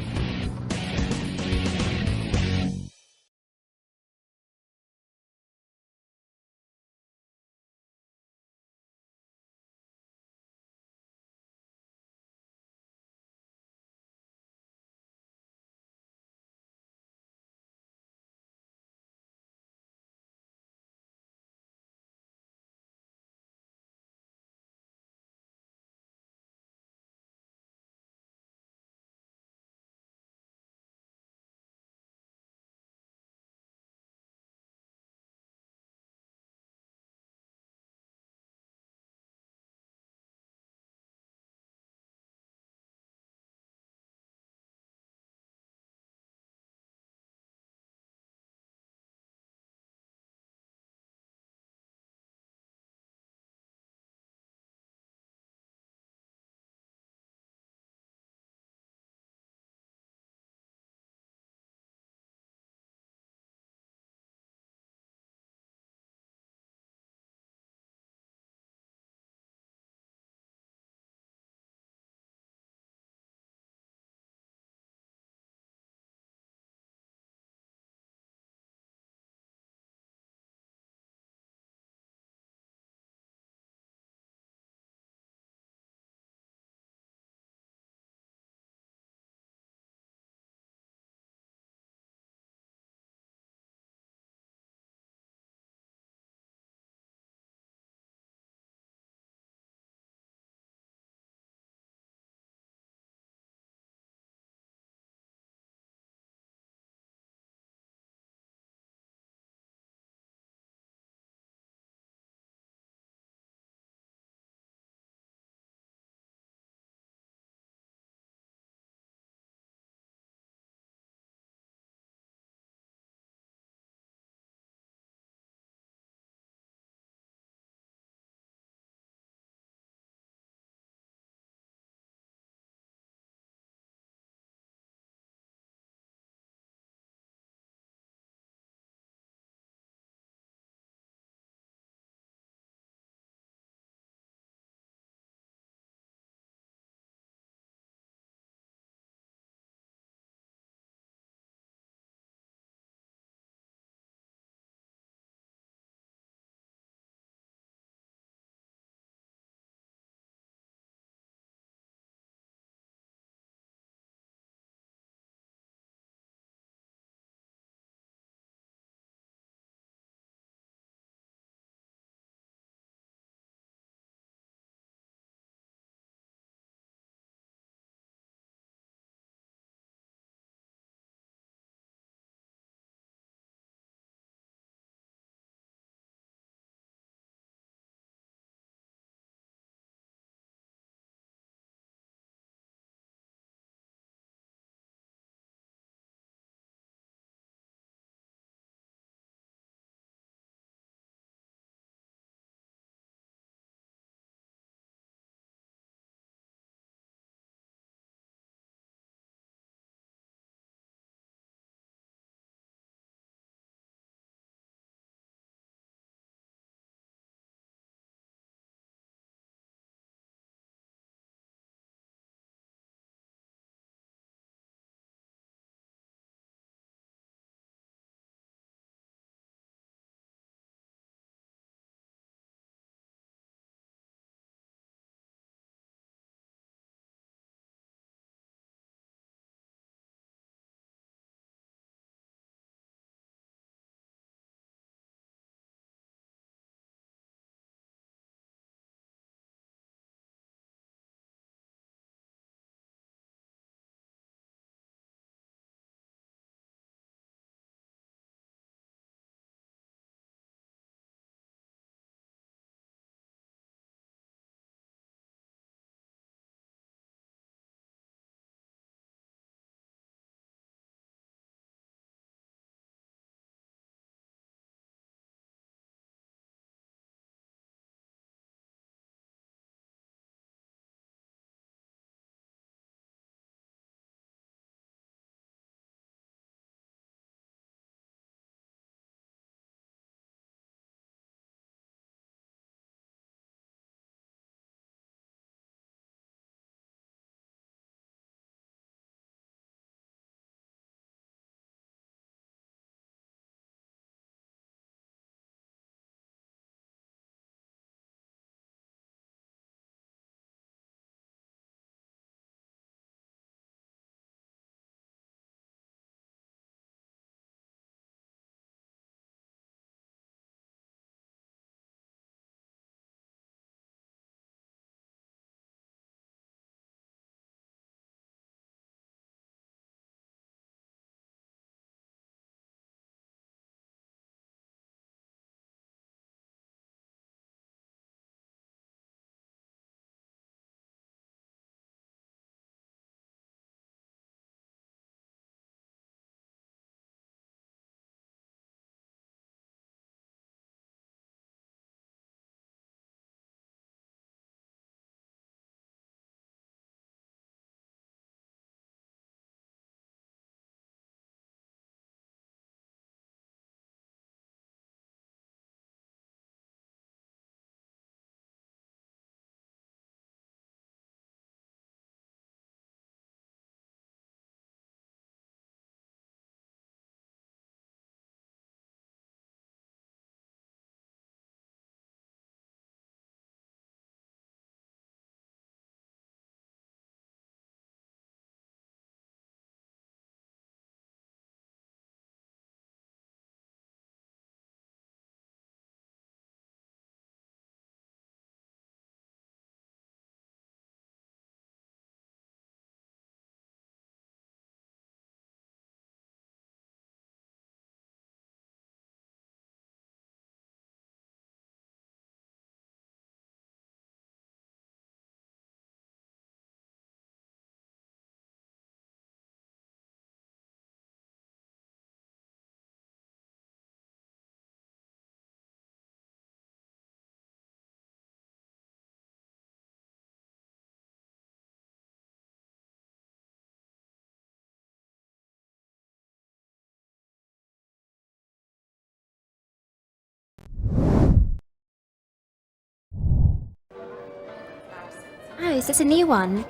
is this a new one?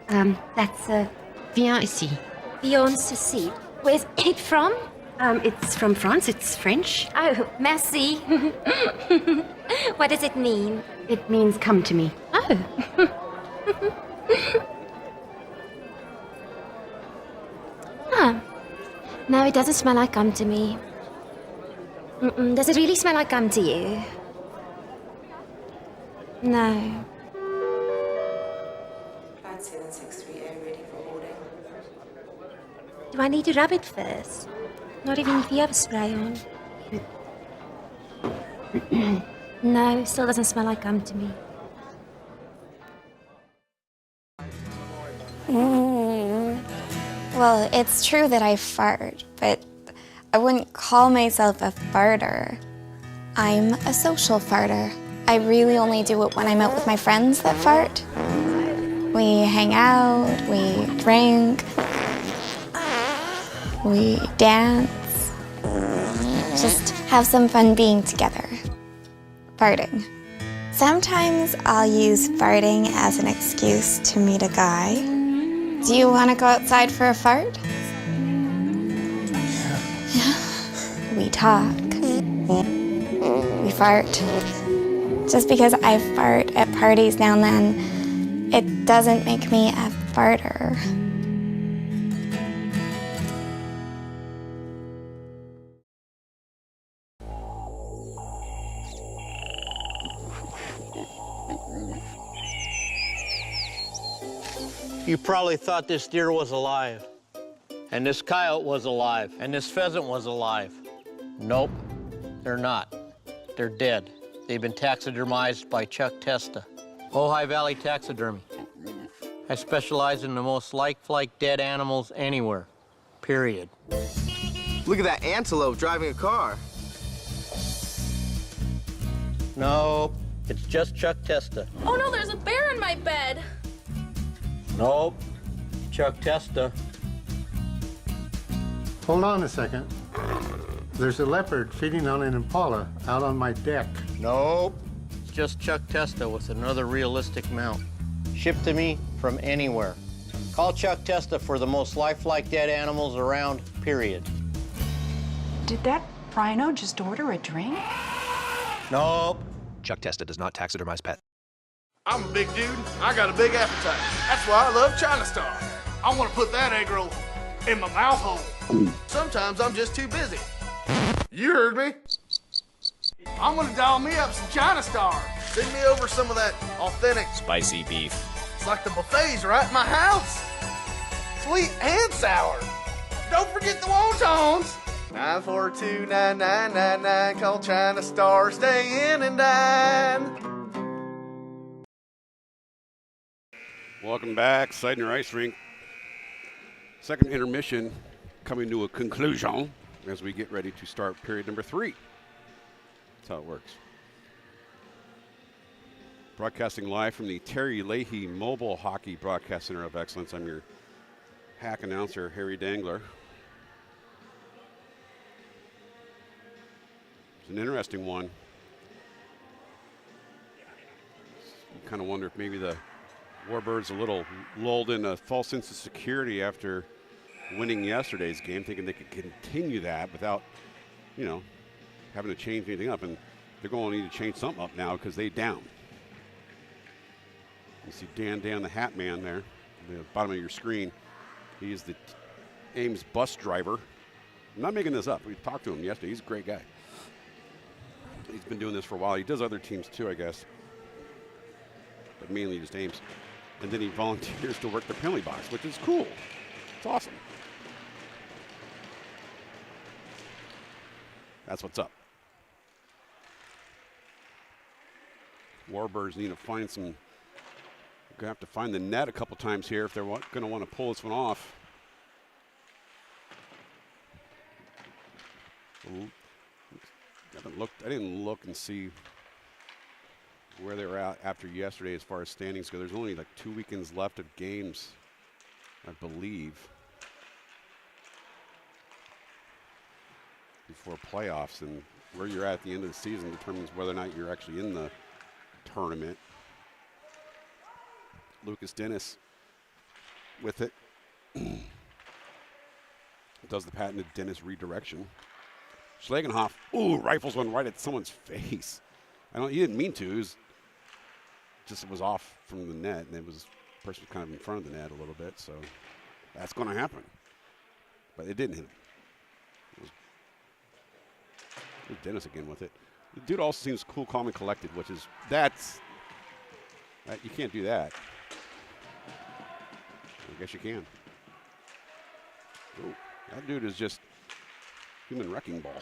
That's Viens ici. Viens ici. Where's it from? It's from France. It's French. Oh, merci. What does it mean? It means come to me. Oh. Huh. No, it doesn't smell like gum to me. Does it really smell like gum to you? No. Flight 763A ready for boarding. Do I need to rub it first? Not even if you have a spray on. No, still doesn't smell like gum to me. Well, it's true that I fart, but I wouldn't call myself a farter. I'm a social farter. I really only do it when I'm out with my friends that fart. We hang out, we drink, we dance, just have some fun being together. Farting. Sometimes I'll use farting as an excuse to meet a guy. Do you want to go outside for a fart? Yeah. We talk. We fart. Just because I fart at parties now and then, it doesn't make me a farter. You probably thought this deer was alive, and this coyote was alive, and this pheasant was alive. Nope, they're not. They're dead. They've been taxidermized by Chuck Testa, Ojai Valley Taxidermy. I specialize in the most lifelike dead animals anywhere, period. Look at that antelope driving a car. Nope, it's just Chuck Testa. Oh no, there's a bear in my bed. Nope, Chuck Testa. Hold on a second. There's a leopard feeding on an impala out on my deck. Nope, it's just Chuck Testa with another realistic mount. Shipped to me from anywhere. Call Chuck Testa for the most lifelike dead animals around, period. Did that rhino just order a drink? Nope. Chuck Testa does not taxidermize pets. I'm a big dude. I got a big appetite. That's why I love China Star. I want to put that egg roll in my mouth hole. Sometimes I'm just too busy. You heard me. I'm gonna dial me up some China Star. Send me over some of that authentic Spicy beef. It's like the buffets right in my house. Sweet and sour. Don't forget the wontons. 942-9999. Call China Star. Stay in and dine. Welcome back, Seidner Ice Rink. Second intermission coming to a conclusion as we get ready to start period number 3. That's how it works. Broadcasting live from the Terry Leahy Mobile Hockey Broadcast Center of Excellence. I'm your hack announcer, Harry Dangler. It's an interesting one. You kind of wonder if maybe the Warbirds a little lulled in a false sense of security after winning yesterday's game, thinking they could continue that without, having to change anything up. And they're going to need to change something up now because they down. You see Dan, the Hat Man there, at the bottom of your screen. He's the Ames bus driver. I'm not making this up. We talked to him yesterday. He's a great guy. He's been doing this for a while. He does other teams too, I guess, but mainly just Ames. And then he volunteers to work the penalty box, which is cool. It's awesome. That's what's up. Warbirds need to find some. Going to have to find the net a couple times here if they're going to want to pull this one off. Ooh. I didn't look and see where they were at after yesterday as far as standings go. There's only like 2 weekends left of games, I believe, before playoffs, and where you're at the end of the season determines whether or not you're actually in the tournament. Lucas Dennis with it. Does the patented Dennis redirection. Schlagenhoff, ooh, rifles one right at someone's face. He didn't mean to. It was off from the net, and the person was kind of in front of the net a little bit, so that's going to happen. But it didn't hit him. It was Dennis again with it. The dude also seems cool, calm, and collected, which is, you can't do that. I guess you can. Ooh, that dude is just human wrecking ball.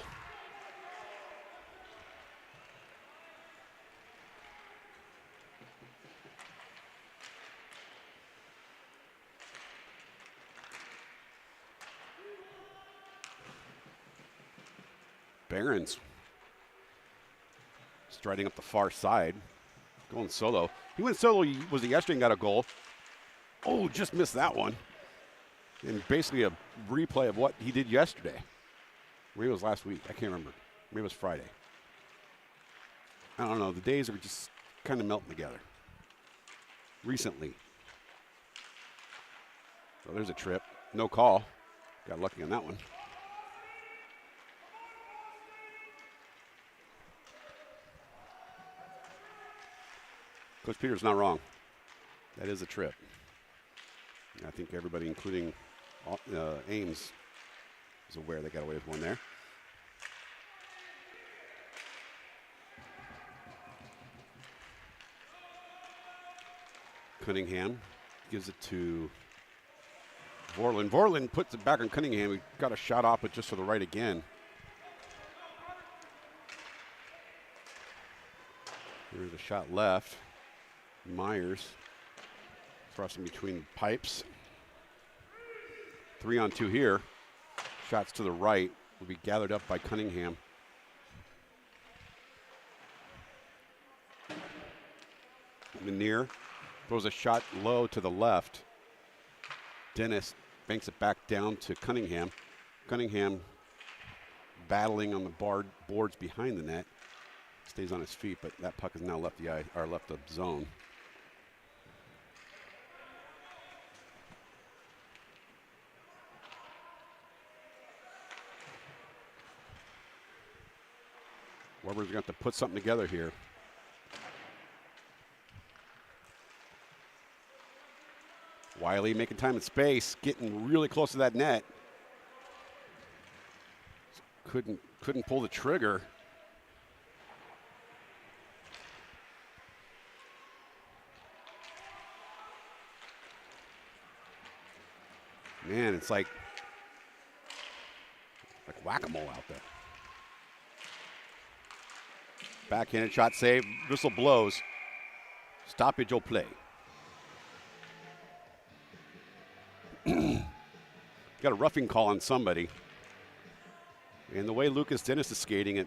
Barons striding up the far side, going solo. He went solo, was it yesterday, and got a goal. Oh, just missed that one. And basically a replay of what he did yesterday. Maybe it was last week. I can't remember. Maybe it was Friday. I don't know. The days are just kind of melting together. Recently. So there's a trip. No call. Got lucky on that one. Coach Peter's not wrong. That is a trip. I think everybody, including Ames, is aware they got away with one there. Cunningham gives it to Vorlin. Vorlin puts it back on Cunningham. He got a shot off, but just to the right again. There's a shot left. Myers thrusting between pipes. 3-on-2 here. Shots to the right will be gathered up by Cunningham. Menier throws a shot low to the left. Dennis banks it back down to Cunningham. Cunningham battling on the boards behind the net. Stays on his feet, but that puck has now left the zone. Warbirds are going to have to put something together here. Wiley making time and space, getting really close to that net. Couldn't pull the trigger. Man, it's like whack-a-mole out there. Backhanded shot save. Whistle blows. Stoppage will play. Got a roughing call on somebody. And the way Lucas Dennis is skating, it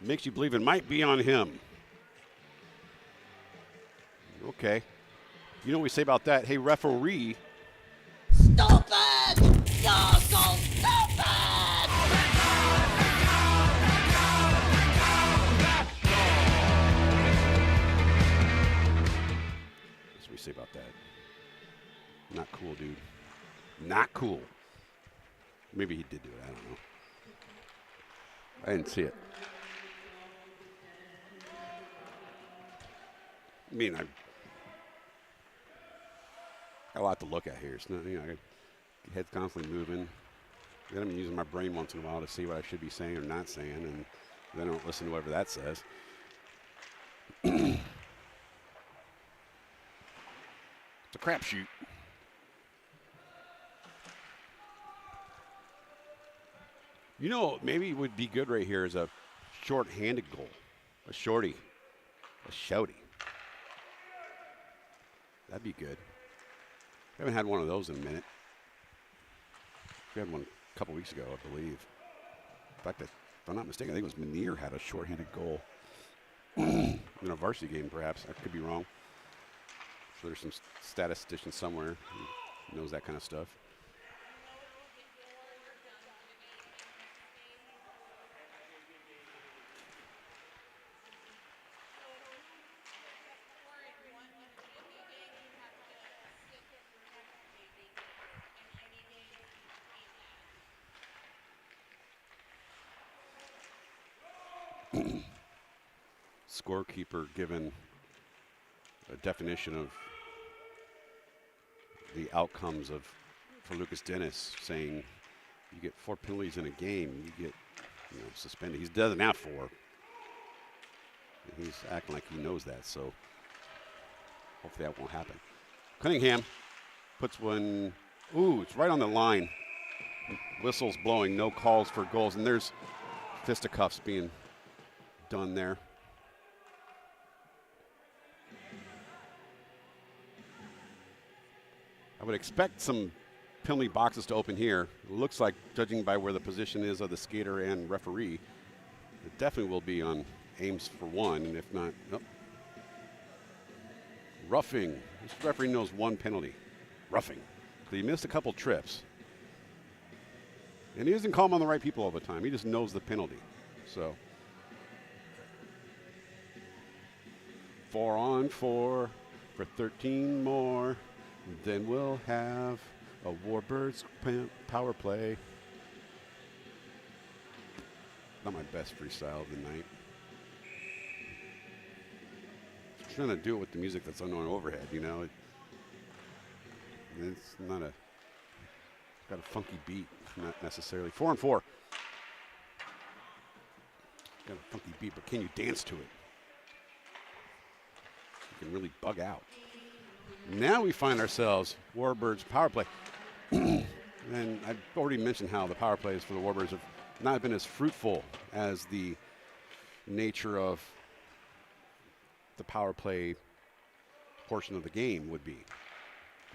makes you believe it might be on him. Okay. You know what we say about that? Hey, referee. Stupid! You're so stupid! That's what we say about that. Not cool, dude. Not cool. Maybe he did do it. I don't know. I didn't see it. I mean, I got a lot to look at here. It's not, head's constantly moving. Then I'm using my brain once in a while to see what I should be saying or not saying, and then I don't listen to whatever that says. It's a crapshoot. Maybe it would be good right here is a short-handed goal. A shorty. A shouty. That'd be good. We haven't had one of those in a minute. We had one a couple weeks ago, I believe. In fact, if I'm not mistaken, I think it was Menier had a short-handed goal. In a varsity game, perhaps. I could be wrong. So there's some statistician somewhere who knows that kind of stuff. scorekeeper given a definition of the outcomes for Lucas Dennis, saying you get 4 penalties in a game, you get suspended. He doesn't have 4. He's acting like he knows that, so hopefully that won't happen. Cunningham puts one, it's right on the line. Whistles blowing, no calls for goals, and there's fisticuffs being done there. I would expect some penalty boxes to open here. It looks like, judging by where the position is of the skater and referee, it definitely will be on Ames for one, and if not, nope. Roughing. This referee knows 1 penalty. Roughing. So he missed a couple trips. And he doesn't call them on the right people all the time. He just knows the penalty. So 4 on 4 for 13 more. Then we'll have a Warbirds power play. Not my best freestyle of the night. I'm trying to do it with the music that's on overhead, it's not a, got a funky beat, not necessarily. 4 on 4. Got a funky beat, but can you dance to it? You can really bug out. Now we find ourselves Warbirds power play. And I've already mentioned how the power plays for the Warbirds have not been as fruitful as the nature of the power play portion of the game would be.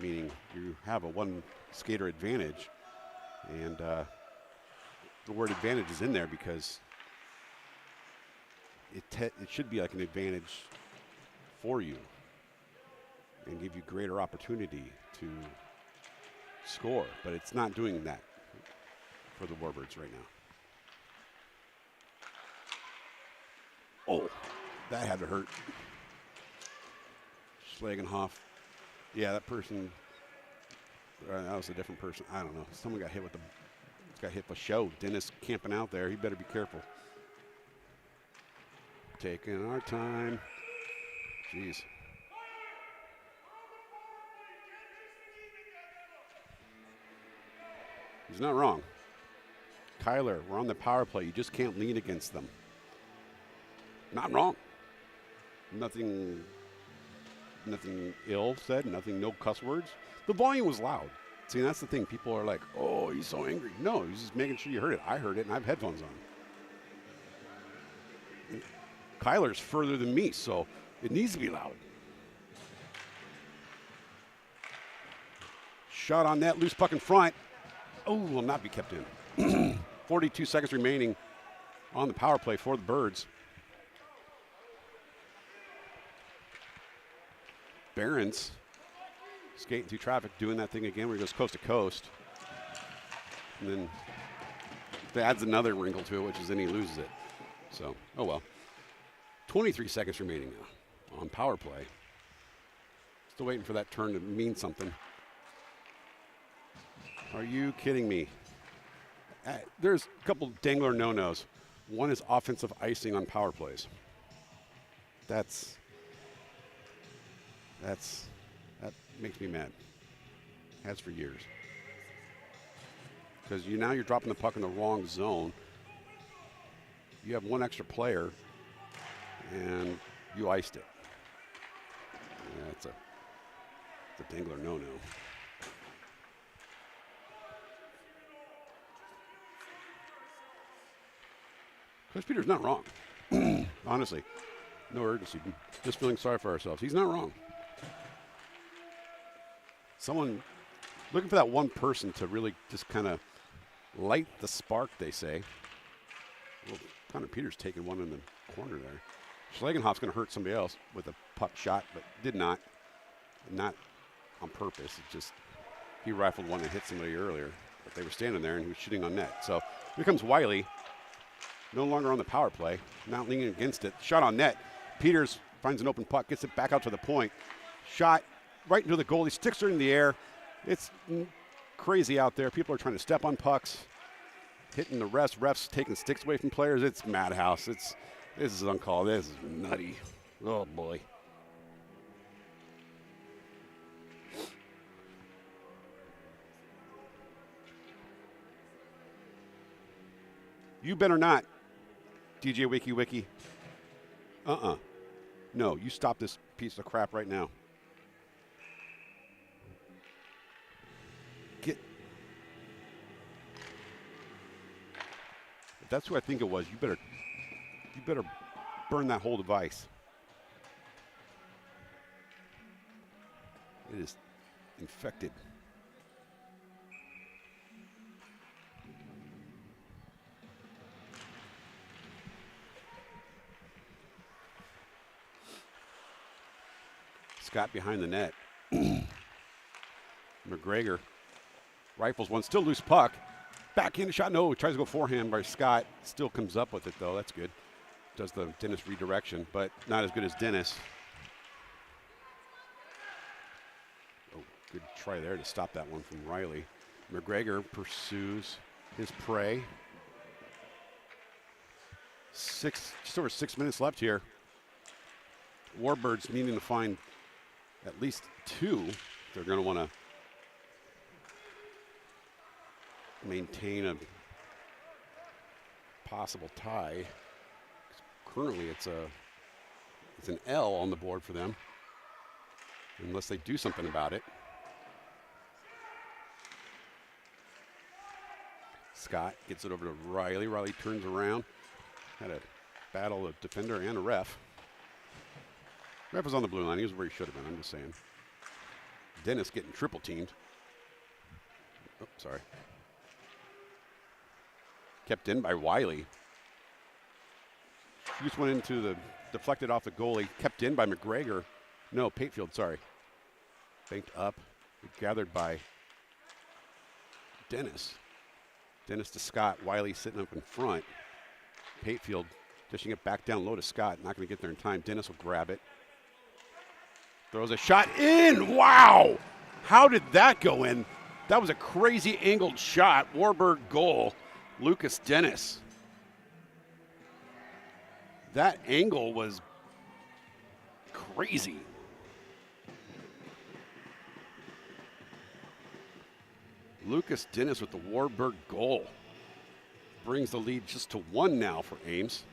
Meaning you have a 1 skater advantage, and the word advantage is in there because it should be like an advantage for you and give you greater opportunity to score, but it's not doing that for the Warbirds right now. Oh, that had to hurt. Schlagenhoff. Yeah, that person, that was a different person. I don't know. Someone got hit with a show. Dennis camping out there. He better be careful. Taking our time. Jeez. He's not wrong. Kyler, we're on the power play. You just can't lean against them. Not wrong. Nothing ill said, no cuss words. The volume was loud. See, that's the thing. People are like, oh, he's so angry. No, he's just making sure you heard it. I heard it, and I have headphones on. Kyler's further than me, so it needs to be loud. Shot on net, loose puck in front. Oh, will not be kept in. 42 seconds remaining on the power play for the Birds. Barons skating through traffic, doing that thing again where he goes coast to coast. And then that adds another wrinkle to it, which is then he loses it. So, oh well. 23 seconds remaining now on power play. Still waiting for that turn to mean something. Are you kidding me? There's a couple dangler no-nos. One is offensive icing on power plays. That makes me mad. Has for years. Because now you're dropping the puck in the wrong zone. You have 1 extra player, and you iced it. Yeah, it's a dangler no-no. Coach Peter's not wrong. Honestly, no urgency. Just feeling sorry for ourselves. He's not wrong. Someone looking for that one person to really just kind of light the spark, they say. Well, Connor Peters taking one in the corner there. Schlagenhoff's going to hurt somebody else with a puck shot, but did not. Not on purpose. It just, he rifled one and hit somebody earlier, but they were standing there and he was shooting on net. So here comes Wiley. No longer on the power play, not leaning against it. Shot on net. Peters finds an open puck, gets it back out to the point. Shot right into the goal. He sticks her in the air. It's crazy out there. People are trying to step on pucks, hitting the refs taking sticks away from players. It's madhouse. This is uncalled. This is nutty. Oh, boy. You better not, DJ Wiki. No, you stop this piece of crap right now. If that's who I think it was, you better burn that whole device. It is infected. Scott behind the net. McGregor rifles one, still loose puck. Backhand shot, no, tries to go forehand by Scott. Still comes up with it though, that's good. Does the Dennis redirection, but not as good as Dennis. Oh, good try there to stop that one from Riley. McGregor pursues his prey. Just over 6 minutes left here. Warbirds needing to find at least two. They're going to want to maintain a possible tie. Currently, it's an L on the board for them, unless they do something about it. Scott gets it over to Riley. Riley turns around. Had a battle of defender and a ref. Ref was on the blue line. He was where he should have been, I'm just saying. Dennis getting triple teamed. Oh, sorry. Kept in by Wiley. Just went into the, deflected off the goalie. Kept in by McGregor. No, Patefield, sorry. Banked up. Gathered by Dennis. Dennis to Scott. Wiley sitting up in front. Patefield dishing it back down low to Scott. Not going to get there in time. Dennis will grab it. Throws a shot in. Wow. How did that go in? That was a crazy angled shot. Warbird goal. Lucas Dennis. That angle was crazy. Lucas Dennis with the Warbird goal. Brings the lead just to 1 now for Ames.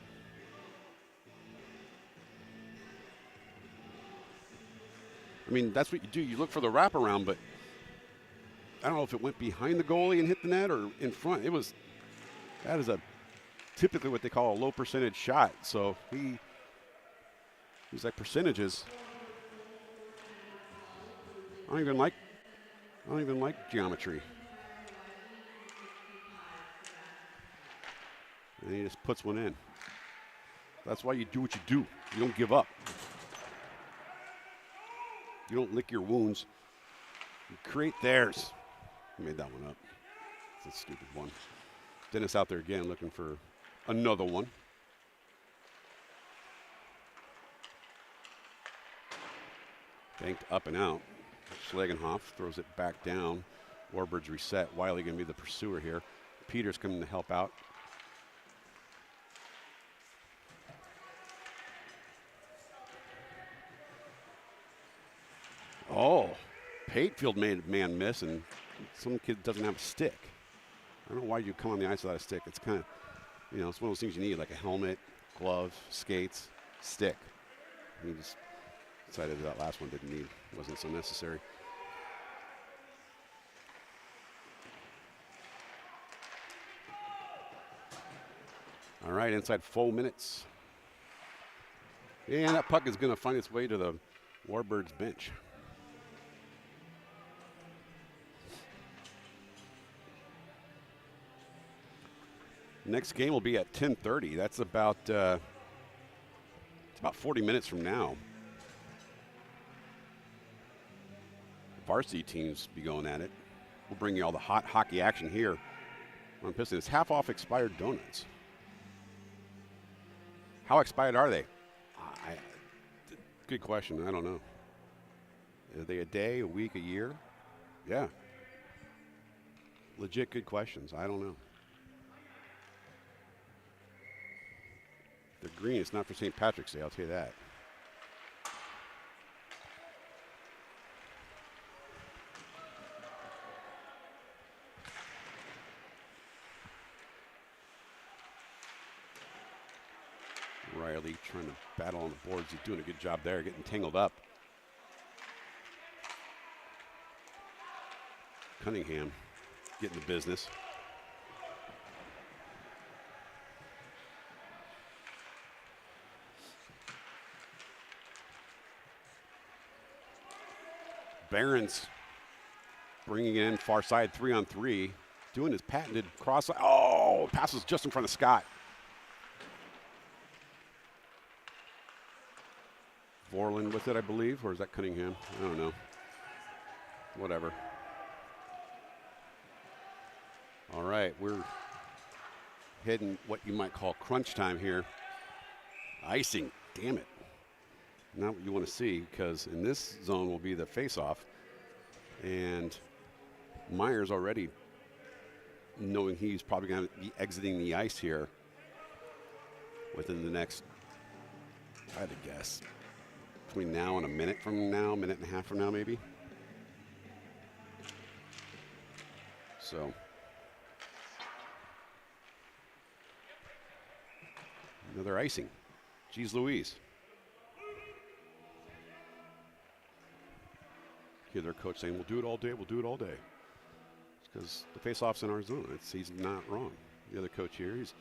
I mean, that's what you do. You look for the wraparound, but I don't know if it went behind the goalie and hit the net or in front. That is typically what they call a low percentage shot. So he's like percentages. I don't even like geometry. And he just puts one in. That's why you do what you do. You don't give up. You don't lick your wounds. You create theirs. I made that one up. It's a stupid one. Dennis out there again looking for another one. Banked up and out. Schlegenhoff throws it back down. Warbirds reset. Wiley going to be the pursuer here. Peters coming to help out. Oh, Patefield made a man miss, and some kid doesn't have a stick. I don't know why you come on the ice without a stick. It's kind of, it's one of those things you need, like a helmet, gloves, skates, stick. And he just decided that last one wasn't so necessary. All right, inside 4 minutes. And that puck is going to find its way to the Warbirds bench. Next game will be at 10:30. That's about it's about 40 minutes from now. Varsity teams be going at it. We'll bring you all the hot hockey action here on Piston. It's half off expired donuts. How expired are they? Good question. I don't know. Are they a day, a week, a year? Yeah. Legit good questions. I don't know. They're green. It's not for St. Patrick's Day, I'll tell you that. Riley trying to battle on the boards. He's doing a good job there, getting tangled up. Cunningham getting the business. Barron's bringing it in far side 3-on-3, doing his patented cross. Oh, passes just in front of Scott. Vorland with it, I believe, or is that Cunningham? I don't know. Whatever. All right, we're heading what you might call crunch time here. Icing, damn it. Not what you want to see, because in this zone will be the face-off. And Myers already knowing he's probably going to be exiting the ice here within the next, I had to guess, between now and a minute from now, minute and a half from now maybe. So another icing. Geez Louise. Hear their coach saying, we'll do it all day, we'll do it all day. It's because the face-off's in our zone. He's not wrong. The other coach here, he's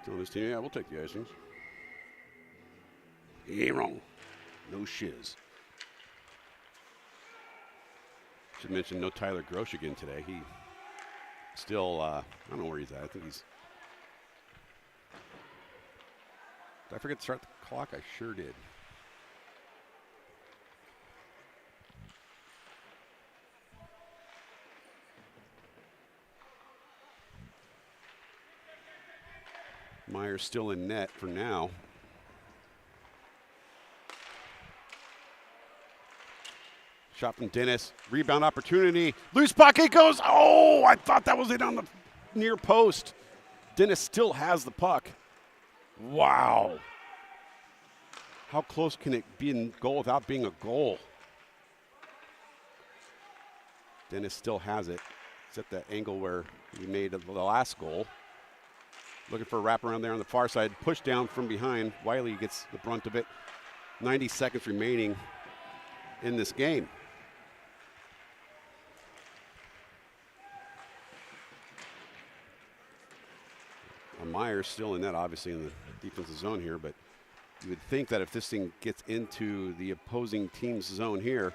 telling his team, yeah, we'll take the icings. He ain't wrong. No shiz. Should mention no Tyler Grosh again today. He still, I don't know where he's at. I think he's, did I forget to start the clock? I sure did. Myers still in net for now. Shot from Dennis. Rebound opportunity. Loose pocket goes. Oh, I thought that was it on the near post. Dennis still has the puck. Wow. How close can it be in goal without being a goal? Dennis still has it. It's at the angle where he made the last goal. Looking for a wraparound there on the far side. Push down from behind. Wiley gets the brunt of it. 90 seconds remaining in this game. Myers still in net, obviously in the defensive zone here, but you would think that if this thing gets into the opposing team's zone here,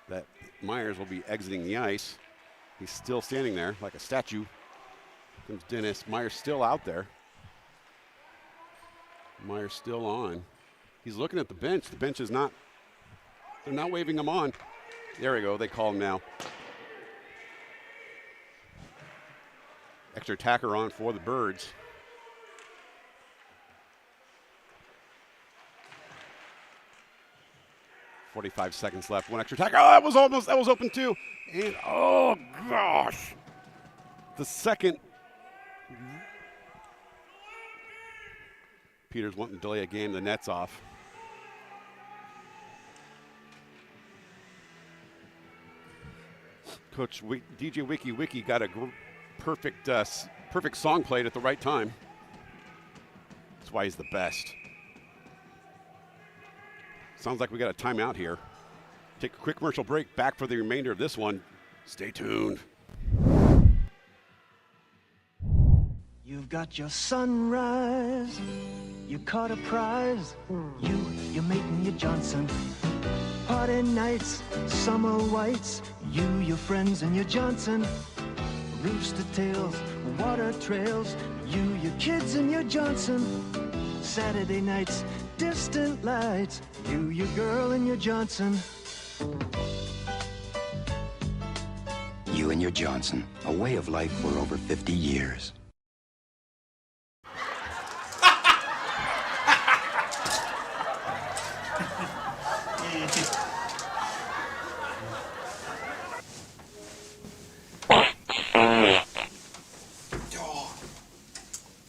that Myers will be exiting the ice. He's still standing there like a statue. Comes Dennis. Myers still out there. Myers still on. He's looking at the bench. The bench is not, they're not waving him on. There we go. They call him now. Extra attacker on for the Birds. .45 seconds left. One extra attack. Oh, that was open too. And oh gosh. The second. Peters wanting to delay a game. The net's off. Coach DJ Wiki got a perfect song played at the right time. That's why he's the best. Sounds like we got a timeout here. Take a quick commercial break. Back for the remainder of this one. Stay tuned. You've got your sunrise. You caught a prize. You're making your Johnson. Party nights, summer whites. Your friends, and your Johnson. Rooster tails, water trails. Your kids, and your Johnson. Saturday nights, distant lights. Your girl, and your Johnson. You and your Johnson, a way of life for over 50 years.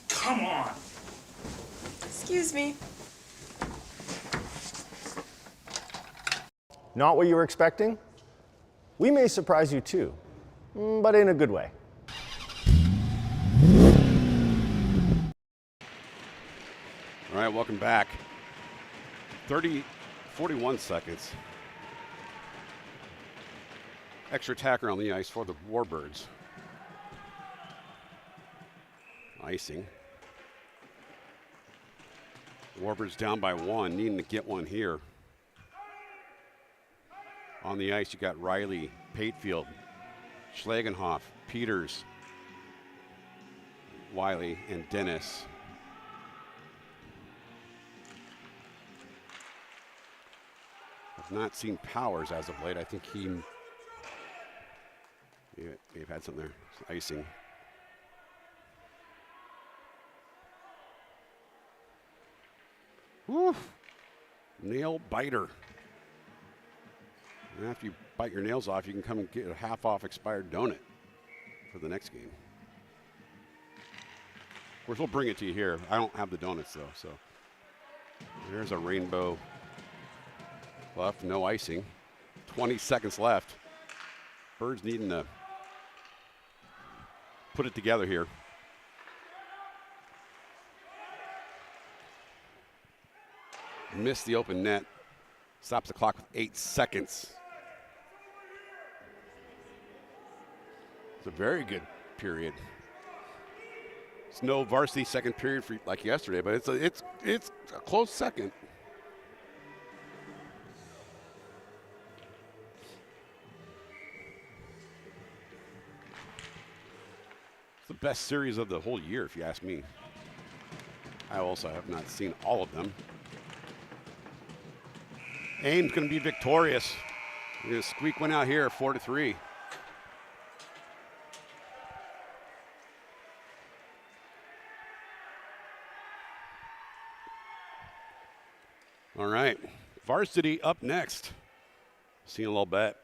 Come on. Excuse Not what you were expecting? We may surprise you too, but in a good way. All right, welcome back. 41 seconds. Extra attacker on the ice for the Warbirds. Icing. Warbirds down by 1, needing to get one here. On the ice, you got Riley, Patefield, Schlagenhoff, Peters, Wiley, and Dennis. I've not seen Powers as of late. I think he may have had something there. Icing. Woo. Nail biter. And after you bite your nails off, you can come and get a half off expired donut for the next game. Of course, we'll bring it to you here. I don't have the donuts though, so there's a rainbow left, no icing. 20 seconds left. Birds needing to put it together here. Missed the open net. Stops the clock with 8 seconds. It's a very good period. It's no varsity second period for like yesterday, but it's a close second. It's the best series of the whole year, if you ask me. I also have not seen all of them. Ames going to be victorious. We're going to squeak one out here, 4-3. All right, varsity up next. See you in a little bit.